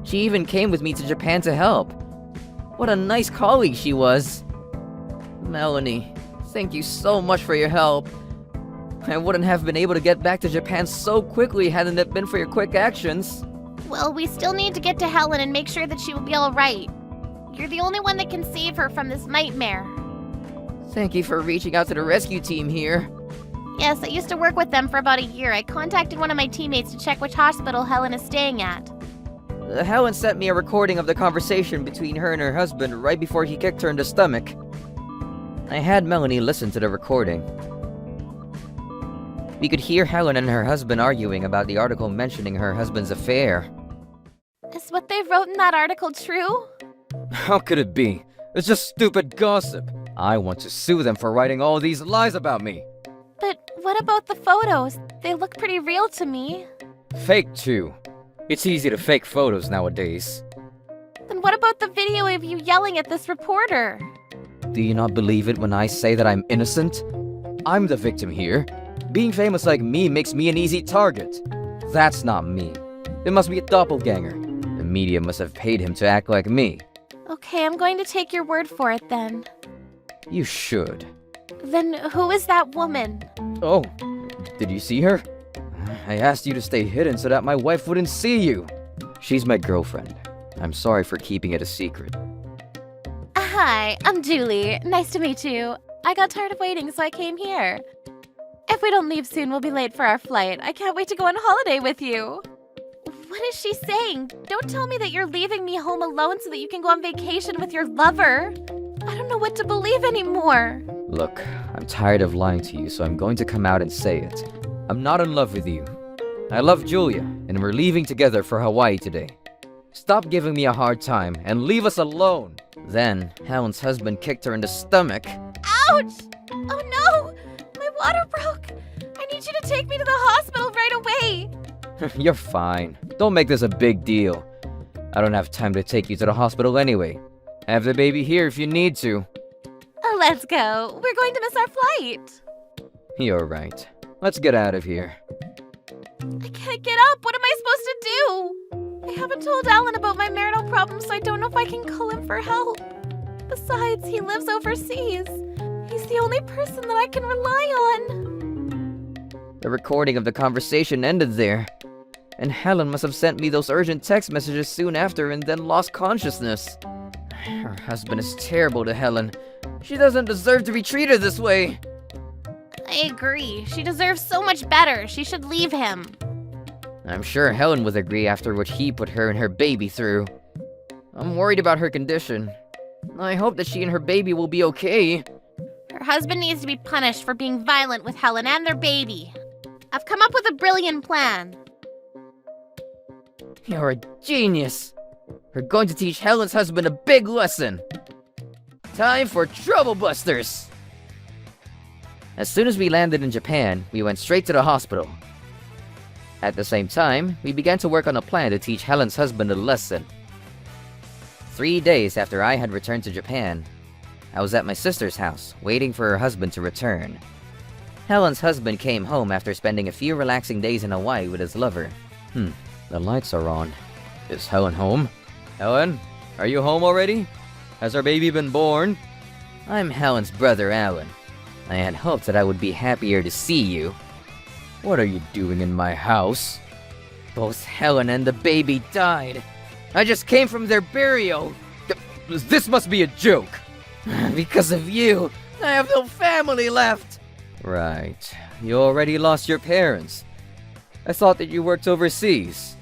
She even came with me to Japan to help. What a nice colleague she was. Melanie, thank you so much for your help. I wouldn't have been able to get back to Japan so quickly hadn't it been for your quick actions. Well, we still need to get to Helen and make sure that she will be all right. You're the only one that can save her from this nightmare. Thank you for reaching out to the rescue team here. Yes, I used to work with them for about a year. I contacted one of my teammates to check which hospital Helen is staying at. Helen sent me a recording of the conversation between her and her husband right before he kicked her in the stomach. I had Melanie listen to the recording. We could hear Helen and her husband arguing about the article mentioning her husband's affair. Is what they wrote in that article true? How could it be? It's just stupid gossip. I want to sue them for writing all these lies about me. But what about the photos? They look pretty real to me. Fake too. It's easy to fake photos nowadays. Then what about the video of you yelling at this reporter? Do you not believe it when I say that I'm innocent? I'm the victim here. Being famous like me makes me an easy target. That's not me. It must be a doppelganger. The media must have paid him to act like me. Okay, I'm going to take your word for it then. You should. Then who is that woman? Oh, did you see her? I asked you to stay hidden so that my wife wouldn't see you. She's my girlfriend. I'm sorry for keeping it a secret. Hi, I'm Julie. Nice to meet you. I got tired of waiting, so I came here. If we don't leave soon, we'll be late for our flight. I can't wait to go on holiday with you. What is she saying? Don't tell me that you're leaving me home alone so that you can go on vacation with your lover. I don't know what to believe anymore. Look, I'm tired of lying to you, so I'm going to come out and say it. I'm not in love with you. I love Julia, and we're leaving together for Hawaii today. Stop giving me a hard time and leave us alone. Then, Helen's husband kicked her in the stomach. Ouch! Oh no! My water broke! I need you to take me to the hospital right away! You're fine. Don't make this a big deal. I don't have time to take you to the hospital anyway. Have the baby here if you need to. Let's go. We're going to miss our flight. You're right. Let's get out of here. I can't get up. What am I supposed to do? I haven't told Alan about my marital problems, so I don't know if I can call him for help. Besides, he lives overseas. He's the only person that I can rely on. The recording of the conversation ended there. And Helen must have sent me those urgent text messages soon after and then lost consciousness. Her husband is terrible to Helen. She doesn't deserve to be treated this way. I agree. She deserves so much better. She should leave him. I'm sure Helen would agree after what he put her and her baby through. I'm worried about her condition. I hope that she and her baby will be okay. Her husband needs to be punished for being violent with Helen and their baby. I've come up with a brilliant plan. You're a genius. We're going to teach Helen's husband a big lesson. Time for Trouble Busters! As soon as we landed in Japan, we went straight to the hospital. At the same time, we began to work on a plan to teach Helen's husband a lesson. 3 days after I had returned to Japan, I was at my sister's house, waiting for her husband to return. Helen's husband came home after spending a few relaxing days in Hawaii with his lover. The lights are on. Is Helen home? Helen, are you home already? Has our baby been born? I'm Helen's brother, Alan. I had hoped that I would be happier to see you. What are you doing in my house? Both Helen and the baby died. I just came from their burial. This must be a joke. Because of you, I have no family left. Right. You already lost your parents. I thought that you worked overseas.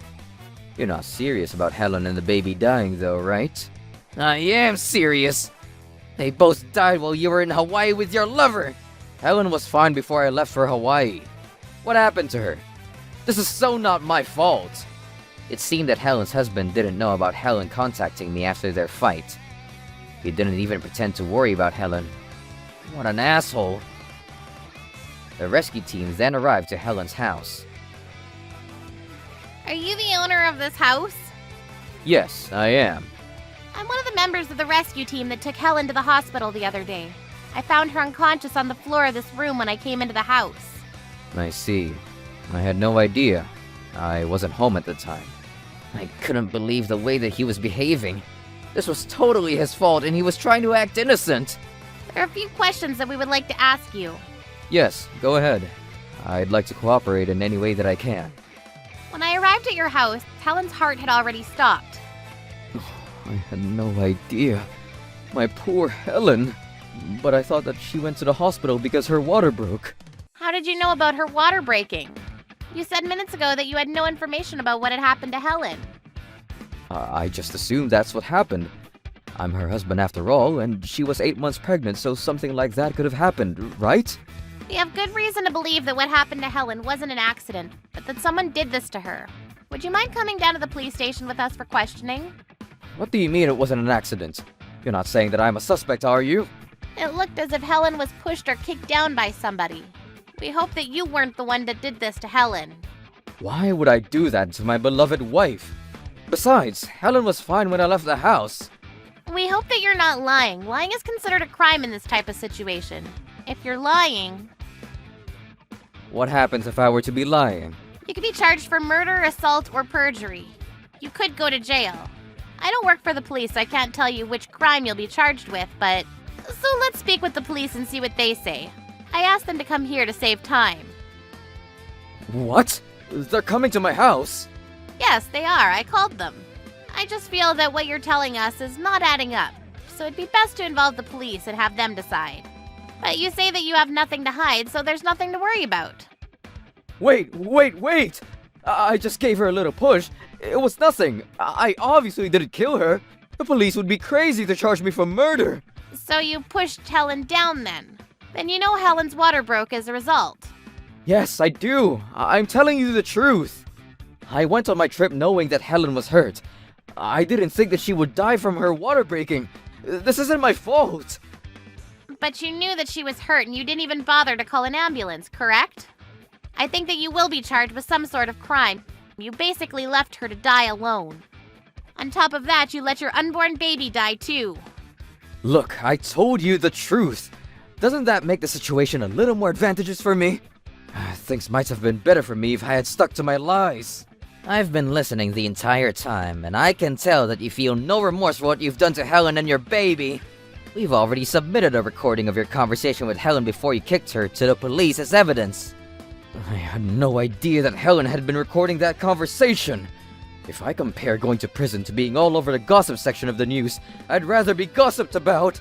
You're not serious about Helen and the baby dying, though, right? I am serious. They both died while you were in Hawaii with your lover. Helen was fine before I left for Hawaii. What happened to her? This is so not my fault. It seemed that Helen's husband didn't know about Helen contacting me after their fight. He didn't even pretend to worry about Helen. What an asshole. The rescue team then arrived to Helen's house. Are you the owner of this house? Yes, I am. I'm one of the members of the rescue team that took Helen to the hospital the other day. I found her unconscious on the floor of this room when I came into the house. I see. I had no idea. I wasn't home at the time. I couldn't believe the way that he was behaving. This was totally his fault, and he was trying to act innocent. There are a few questions that we would like to ask you. Yes, go ahead. I'd like to cooperate in any way that I can. When I arrived at your house, Helen's heart had already stopped. I had no idea. My poor Helen. But I thought that she went to the hospital because her water broke. How did you know about her water breaking? You said minutes ago that you had no information about what had happened to Helen. I just assumed that's what happened. I'm her husband after all, and she was 8 months pregnant, so something like that could have happened, right? We have good reason to believe that what happened to Helen wasn't an accident, but that someone did this to her. Would you mind coming down to the police station with us for questioning? What do you mean it wasn't an accident? You're not saying that I'm a suspect, are you? It looked as if Helen was pushed or kicked down by somebody. We hope that you weren't the one that did this to Helen. Why would I do that to my beloved wife? Besides, Helen was fine when I left the house. We hope that you're not lying. Lying is considered a crime in this type of situation. If you're lying, What happens if I were to be lying? you could be charged for murder, assault, or perjury. You could go to jail. I don't work for the police, so I can't tell you which crime you'll be charged with, but... So let's speak with the police and see what they say. I asked them to come here to save time. What? They're coming to my house? Yes, they are. I called them. I just feel that what you're telling us is not adding up, so it'd be best to involve the police and have them decide. But you say that you have nothing to hide, so there's nothing to worry about. Wait! I just gave her a little push. It was nothing. I obviously didn't kill her. The police would be crazy to charge me for murder. So you pushed Helen down then? Then you know Helen's water broke as a result. Yes, I do. I'm telling you the truth. I went on my trip knowing that Helen was hurt. I didn't think that she would die from her water breaking. This isn't my fault. But you knew that she was hurt and you didn't even bother to call an ambulance, correct? I think that you will be charged with some sort of crime. You basically left her to die alone. On top of that, you let your unborn baby die too. Look, I told you the truth. Doesn't that make the situation a little more advantageous for me? Things might have been better for me if I had stuck to my lies. I've been listening the entire time, and I can tell that you feel no remorse for what you've done to Helen and your baby. We've already submitted a recording of your conversation with Helen before you kicked her to the police as evidence. I had no idea that Helen had been recording that conversation. If I compare going to prison to being all over the gossip section of the news, I'd rather be gossiped about.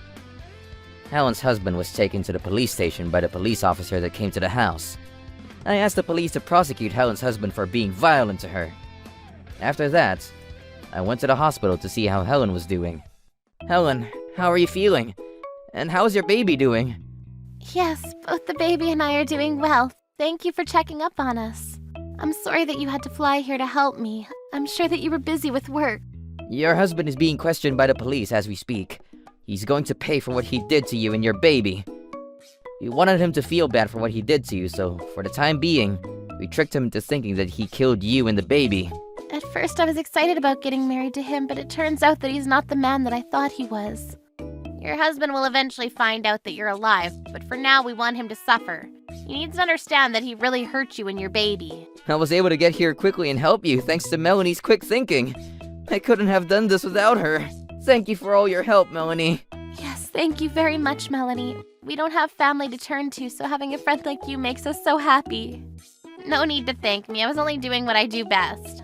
Helen's husband was taken to the police station by the police officer that came to the house. I asked the police to prosecute Helen's husband for being violent to her. After that, I went to the hospital to see how Helen was doing. Helen, how are you feeling? And how's your baby doing? Yes, both the baby and I are doing well. Thank you for checking up on us. I'm sorry that you had to fly here to help me. I'm sure that you were busy with work. Your husband is being questioned by the police as we speak. He's going to pay for what he did to you and your baby. We wanted him to feel bad for what he did to you, so for the time being, we tricked him into thinking that he killed you and the baby. At first I was excited about getting married to him, but it turns out that he's not the man that I thought he was. Your husband will eventually find out that you're alive, but for now we want him to suffer. He needs to understand that he really hurt you and your baby. I was able to get here quickly and help you thanks to Melanie's quick thinking. I couldn't have done this without her. Thank you for all your help, Melanie. Yes, thank you very much, Melanie. We don't have family to turn to, so having a friend like you makes us so happy. No need to thank me. I was only doing what I do best.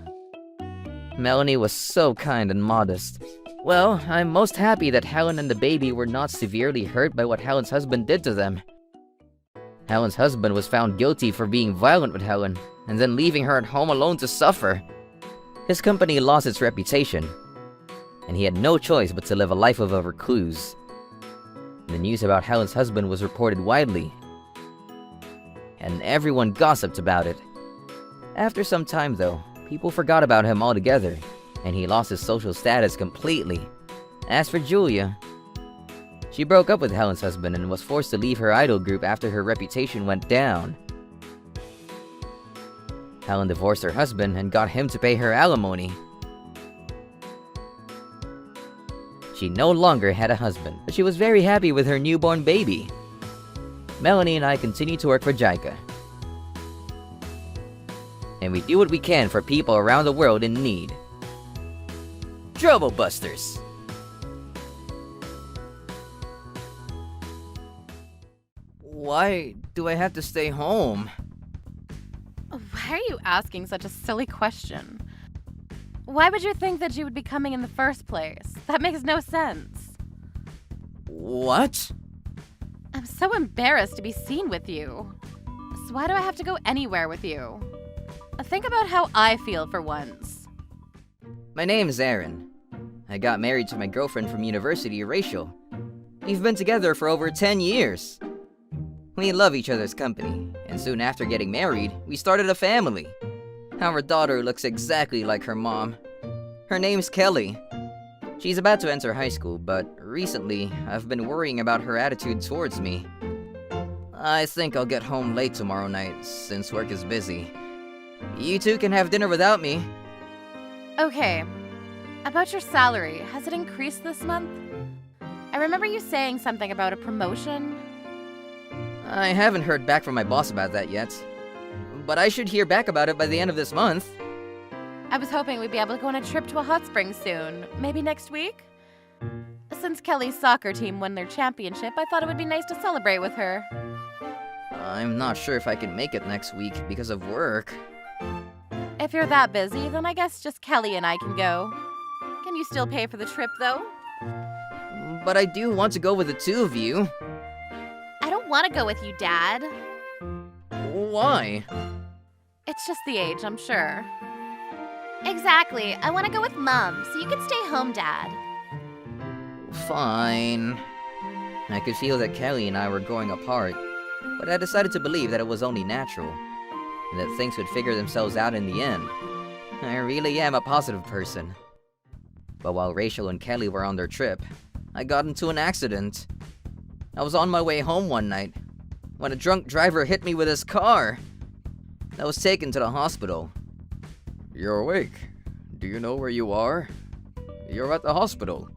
Melanie was so kind and modest. Well, I'm most happy that Helen and the baby were not severely hurt by what Helen's husband did to them. Helen's husband was found guilty for being violent with Helen, and then leaving her at home alone to suffer. His company lost its reputation, and he had no choice but to live a life of a recluse. The news about Helen's husband was reported widely, and everyone gossiped about it. After some time, though, people forgot about him altogether, and he lost his social status completely. As for Julia, she broke up with Helen's husband and was forced to leave her idol group after her reputation went down. Helen divorced her husband and got him to pay her alimony. She no longer had a husband, but she was very happy with her newborn baby. Melanie and I continue to work for JICA, and we do what we can for people around the world in need. Trouble Busters! Why do I have to stay home? Why are you asking such a silly question? Why would you think that you would be coming in the first place? That makes no sense. What? I'm so embarrassed to be seen with you. So why do I have to go anywhere with you? Think about how I feel for once. My name's Aaron. I got married to my girlfriend from university, Rachel. We've been together for over 10 years. We love each other's company, and soon after getting married, we started a family. Our daughter looks exactly like her mom. Her name's Kelly. She's about to enter high school, but recently, I've been worrying about her attitude towards me. I think I'll get home late tomorrow night, since work is busy. You two can have dinner without me. Okay, about your salary, has it increased this month? I remember you saying something about a promotion. I haven't heard back from my boss about that yet, but I should hear back about it by the end of this month. I was hoping we'd be able to go on a trip to a hot spring soon, maybe next week? Since Kelly's soccer team won their championship, I thought it would be nice to celebrate with her. I'm not sure if I can make it next week because of work. If you're that busy, then I guess just Kelly and I can go. Can you still pay for the trip, though? But I do want to go with the two of you. I don't want to go with you, Dad. Why? It's just the age, I'm sure. Exactly. I want to go with Mom, so you can stay home, Dad. Fine. I could feel that Kelly and I were growing apart, but I decided to believe that it was only natural, and that things would figure themselves out in the end. I really am a positive person. But while Rachel and Kelly were on their trip, I got into an accident. I was on my way home one night when a drunk driver hit me with his car. I was taken to the hospital. You're awake. Do you know where you are? You're at the hospital.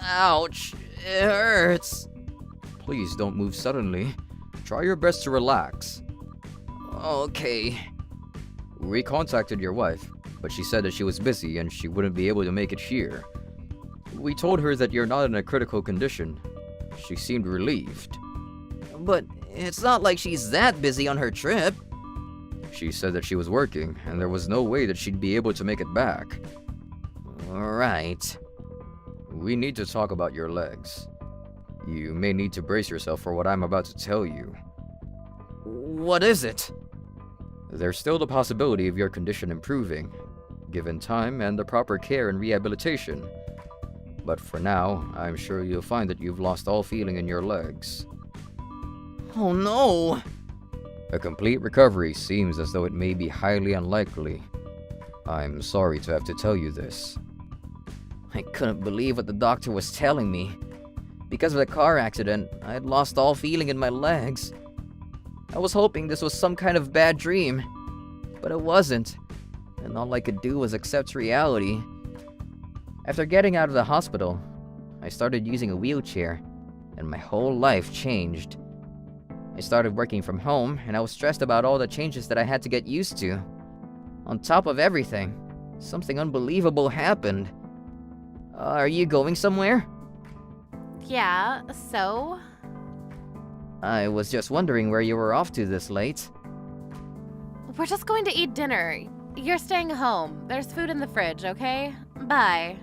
Ouch. It hurts. Please don't move suddenly. Try your best to relax. Okay. We contacted your wife, but she said that she was busy and she wouldn't be able to make it here. We told her that you're not in a critical condition. She seemed relieved. But it's not like she's that busy on her trip. She said that she was working, and there was no way that she'd be able to make it back. Alright. We need to talk about your legs. You may need to brace yourself for what I'm about to tell you. What is it? There's still the possibility of your condition improving, given time and the proper care and rehabilitation. But for now, I'm sure you'll find that you've lost all feeling in your legs. Oh no! A complete recovery seems as though it may be highly unlikely. I'm sorry to have to tell you this. I couldn't believe what the doctor was telling me. Because of the car accident, I had lost all feeling in my legs. I was hoping this was some kind of bad dream, but it wasn't, and all I could do was accept reality. After getting out of the hospital, I started using a wheelchair, and my whole life changed. I started working from home, and I was stressed about all the changes that I had to get used to. On top of everything, something unbelievable happened. Are you going somewhere? Yeah, so? I was just wondering where you were off to this late. We're just going to eat dinner. You're staying home. There's food in the fridge, okay? Bye.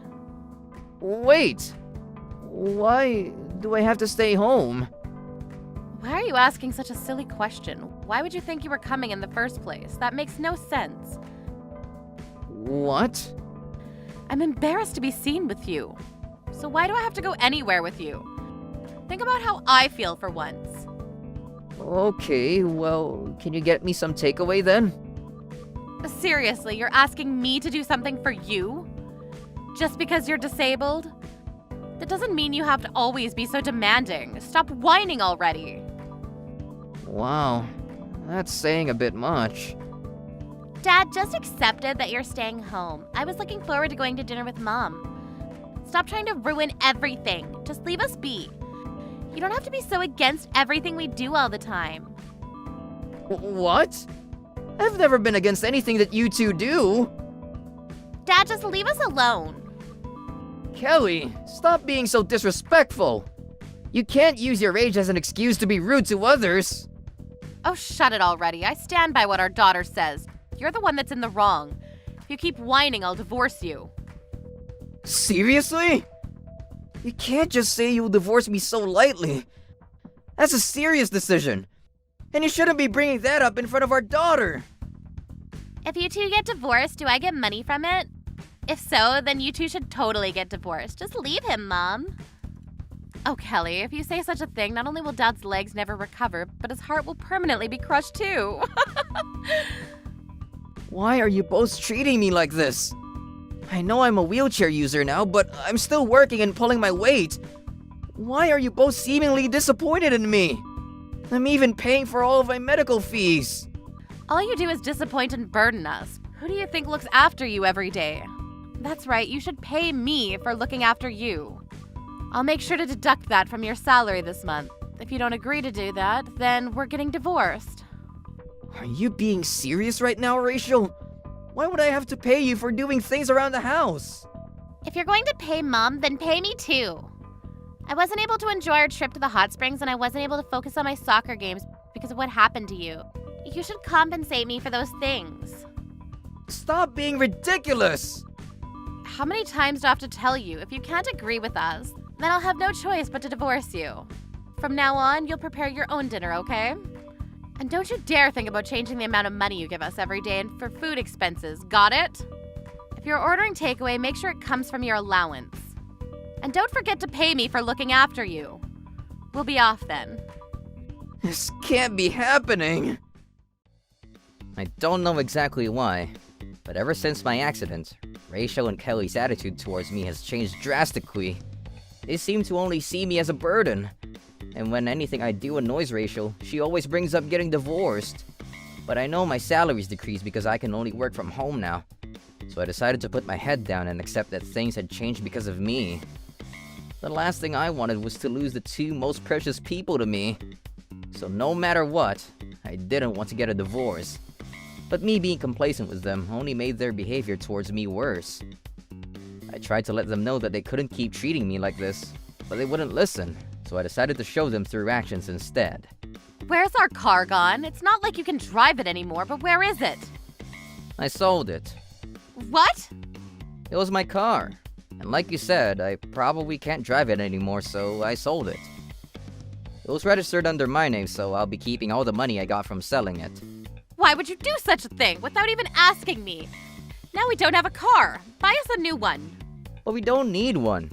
Wait! Why do I have to stay home? Why are you asking such a silly question? Why would you think you were coming in the first place? That makes no sense. What? I'm embarrassed to be seen with you. So why do I have to go anywhere with you? Think about how I feel for once. Okay, well, can you get me some takeaway then? Seriously, you're asking me to do something for you? Just because you're disabled? That doesn't mean you have to always be so demanding. Stop whining already. Wow, that's saying a bit much. Dad just accepted that you're staying home. I was looking forward to going to dinner with Mom. Stop trying to ruin everything. Just leave us be. You don't have to be so against everything we do all the time. What? I've never been against anything that you two do. Dad, just leave us alone. Kelly, stop being so disrespectful. You can't use your age as an excuse to be rude to others. Oh, shut it already. I stand by what our daughter says. You're the one that's in the wrong. If you keep whining, I'll divorce you. Seriously? You can't just say you'll divorce me so lightly. That's a serious decision. And you shouldn't be bringing that up in front of our daughter. If you two get divorced, do I get money from it? If so, then you two should totally get divorced. Just leave him, Mom. Oh, Kelly, if you say such a thing, not only will Dad's legs never recover, but his heart will permanently be crushed too. Why are you both treating me like this? I know I'm a wheelchair user now, but I'm still working and pulling my weight. Why are you both seemingly disappointed in me? I'm even paying for all of my medical fees. All you do is disappoint and burden us. Who do you think looks after you every day? That's right, you should pay me for looking after you. I'll make sure to deduct that from your salary this month. If you don't agree to do that, then we're getting divorced. Are you being serious right now, Rachel? Why would I have to pay you for doing things around the house? If you're going to pay Mom, then pay me too. I wasn't able to enjoy our trip to the hot springs, and I wasn't able to focus on my soccer games because of what happened to you. You should compensate me for those things. Stop being ridiculous! How many times do I have to tell you? If you can't agree with us, then I'll have no choice but to divorce you. From now on, you'll prepare your own dinner, okay? And don't you dare think about changing the amount of money you give us every day and for food expenses, got it? If you're ordering takeaway, make sure it comes from your allowance. And don't forget to pay me for looking after you. We'll be off then. This can't be happening. I don't know exactly why, but ever since my accident, Rachel and Kelly's attitude towards me has changed drastically. They seem to only see me as a burden. And when anything I do annoys Rachel, she always brings up getting divorced. But I know my salary's decreased because I can only work from home now. So I decided to put my head down and accept that things had changed because of me. The last thing I wanted was to lose the two most precious people to me. So no matter what, I didn't want to get a divorce. But me being complacent with them only made their behavior towards me worse. I tried to let them know that they couldn't keep treating me like this, but they wouldn't listen. So I decided to show them through actions instead. Where's our car gone? It's not like you can drive it anymore, but where is it? I sold it. What? It was my car. And like you said, I probably can't drive it anymore, so I sold it. It was registered under my name, so I'll be keeping all the money I got from selling it. Why would you do such a thing without even asking me? Now we don't have a car. Buy us a new one. But we don't need one.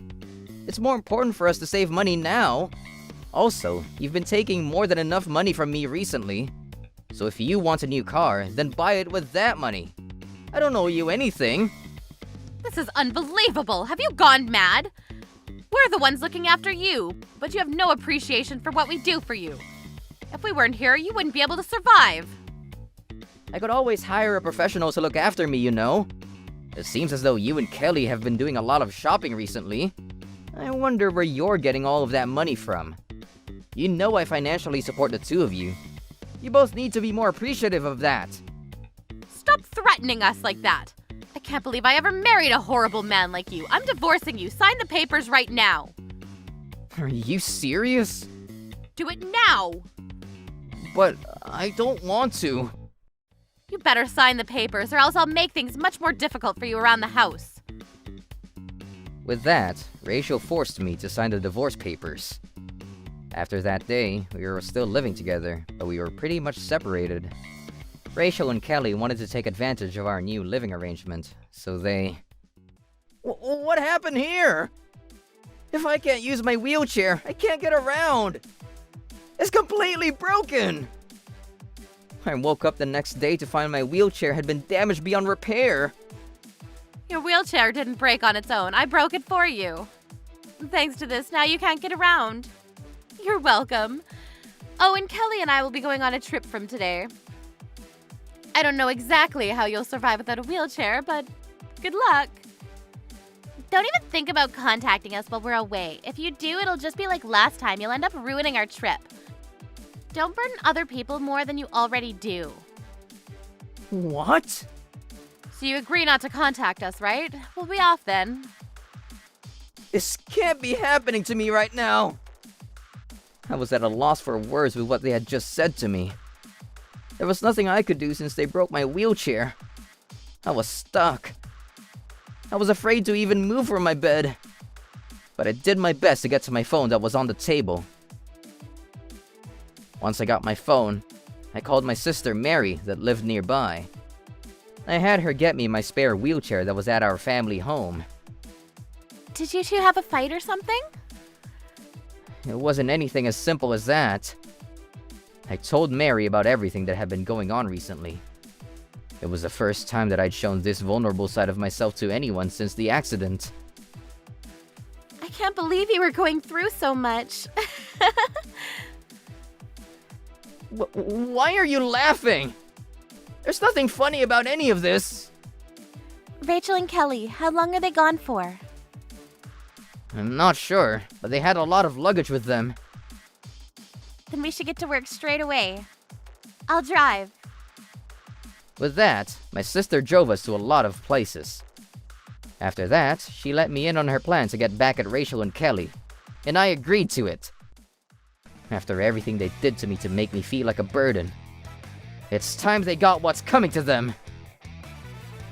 It's more important for us to save money now. Also, you've been taking more than enough money from me recently. So if you want a new car, then buy it with that money. I don't owe you anything. This is unbelievable. Have you gone mad? We're the ones looking after you, but you have no appreciation for what we do for you. If we weren't here, you wouldn't be able to survive. I could always hire a professional to look after me, you know. It seems as though you and Kelly have been doing a lot of shopping recently. I wonder where you're getting all of that money from. You know I financially support the two of you. You both need to be more appreciative of that. Stop threatening us like that. I can't believe I ever married a horrible man like you. I'm divorcing you. Sign the papers right now. Are you serious? Do it now. But I don't want to. You better sign the papers, or else I'll make things much more difficult for you around the house. With that, Rachel forced me to sign the divorce papers. After that day, we were still living together, but we were pretty much separated. Rachel and Kelly wanted to take advantage of our new living arrangement, so they... What happened here? If I can't use my wheelchair, I can't get around! It's completely broken! I woke up the next day to find my wheelchair had been damaged beyond repair. Your wheelchair didn't break on its own. I broke it for you. Thanks to this, now you can't get around. You're welcome. Oh, and Kelly and I will be going on a trip from today. I don't know exactly how you'll survive without a wheelchair, but good luck. Don't even think about contacting us while we're away. If you do, it'll just be like last time. You'll end up ruining our trip. Don't burden other people more than you already do. What? So you agree not to contact us, right? We'll be off then. This can't be happening to me right now. I was at a loss for words with what they had just said to me. There was nothing I could do since they broke my wheelchair. I was stuck. I was afraid to even move from my bed. But I did my best to get to my phone that was on the table. Once I got my phone, I called my sister Mary that lived nearby. I had her get me my spare wheelchair that was at our family home. Did you two have a fight or something? It wasn't anything as simple as that. I told Mary about everything that had been going on recently. It was the first time that I'd shown this vulnerable side of myself to anyone since the accident. I can't believe you were going through so much. Why are you laughing? There's nothing funny about any of this. Rachel and Kelly, how long are they gone for? I'm not sure, but they had a lot of luggage with them. Then we should get to work straight away. I'll drive. With that, my sister drove us to a lot of places. After that, she let me in on her plan to get back at Rachel and Kelly, and I agreed to it. After everything they did to me to make me feel like a burden, it's time they got what's coming to them.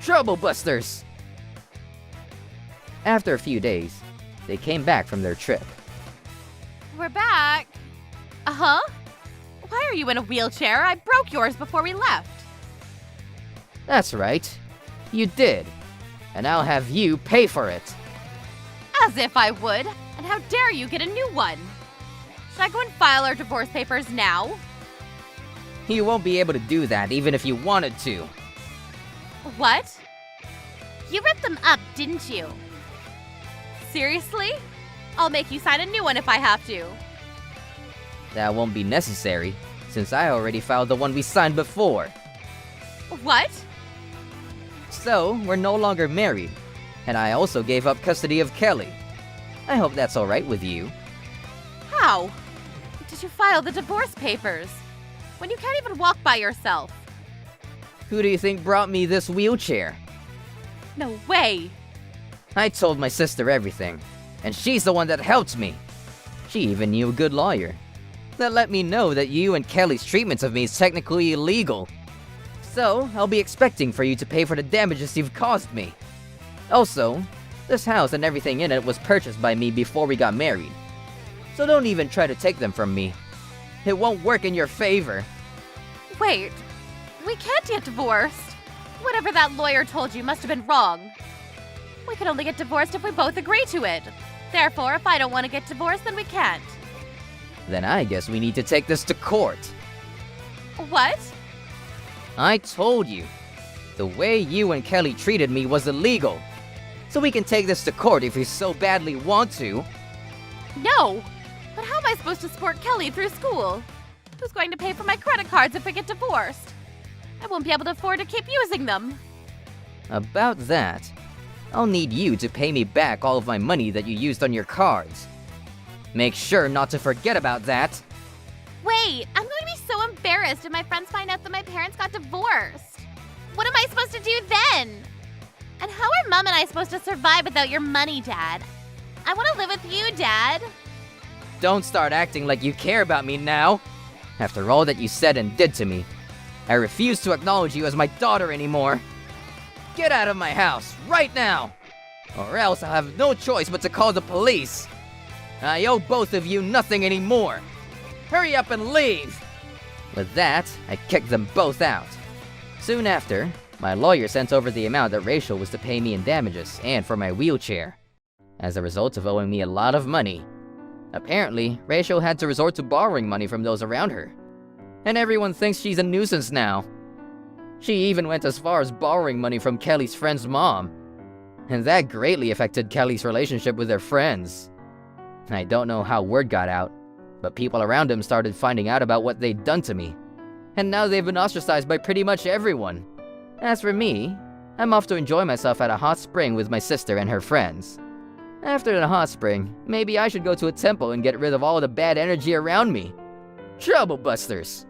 Trouble busters! After a few days, they came back from their trip. We're back. Uh-huh. Why are you in a wheelchair? I broke yours before we left. That's right. You did. And I'll have you pay for it. As if I would. And how dare you get a new one? Should I go and file our divorce papers now? You won't be able to do that even if you wanted to. What? You ripped them up, didn't you? Seriously? I'll make you sign a new one if I have to. That won't be necessary, since I already filed the one we signed before. What? So, we're no longer married, and I also gave up custody of Kelly. I hope that's alright with you. How? Did you file the divorce papers? When you can't even walk by yourself. Who do you think brought me this wheelchair? No way. I told my sister everything, and she's the one that helped me. She even knew a good lawyer that let me know that you and Kelly's treatment of me is technically illegal. So, I'll be expecting for you to pay for the damages you've caused me. Also, this house and everything in it was purchased by me before we got married. So don't even try to take them from me. It won't work in your favor. Wait, we can't get divorced. Whatever that lawyer told you must have been wrong. We can only get divorced if we both agree to it. Therefore, if I don't want to get divorced, then we can't. Then I guess we need to take this to court. What? I told you. The way you and Kelly treated me was illegal. So we can take this to court if you so badly want to. No! But how am I supposed to support Kelly through school? Who's going to pay for my credit cards if we get divorced? I won't be able to afford to keep using them. About that, I'll need you to pay me back all of my money that you used on your cards. Make sure not to forget about that. Wait, I'm going to be so embarrassed if my friends find out that my parents got divorced. What am I supposed to do then? And how are Mom and I supposed to survive without your money, Dad? I want to live with you, Dad. Don't start acting like you care about me now. After all that you said and did to me, I refuse to acknowledge you as my daughter anymore. Get out of my house, right now! Or else I'll have no choice but to call the police. I owe both of you nothing anymore. Hurry up and leave! With that, I kicked them both out. Soon after, my lawyer sent over the amount that Rachel was to pay me in damages and for my wheelchair, as a result of owing me a lot of money. Apparently, Rachel had to resort to borrowing money from those around her. And everyone thinks she's a nuisance now. She even went as far as borrowing money from Kelly's friend's mom. And that greatly affected Kelly's relationship with their friends. I don't know how word got out, but people around him started finding out about what they'd done to me. And now they've been ostracized by pretty much everyone. As for me, I'm off to enjoy myself at a hot spring with my sister and her friends. After the hot spring, maybe I should go to a temple and get rid of all the bad energy around me. Trouble busters!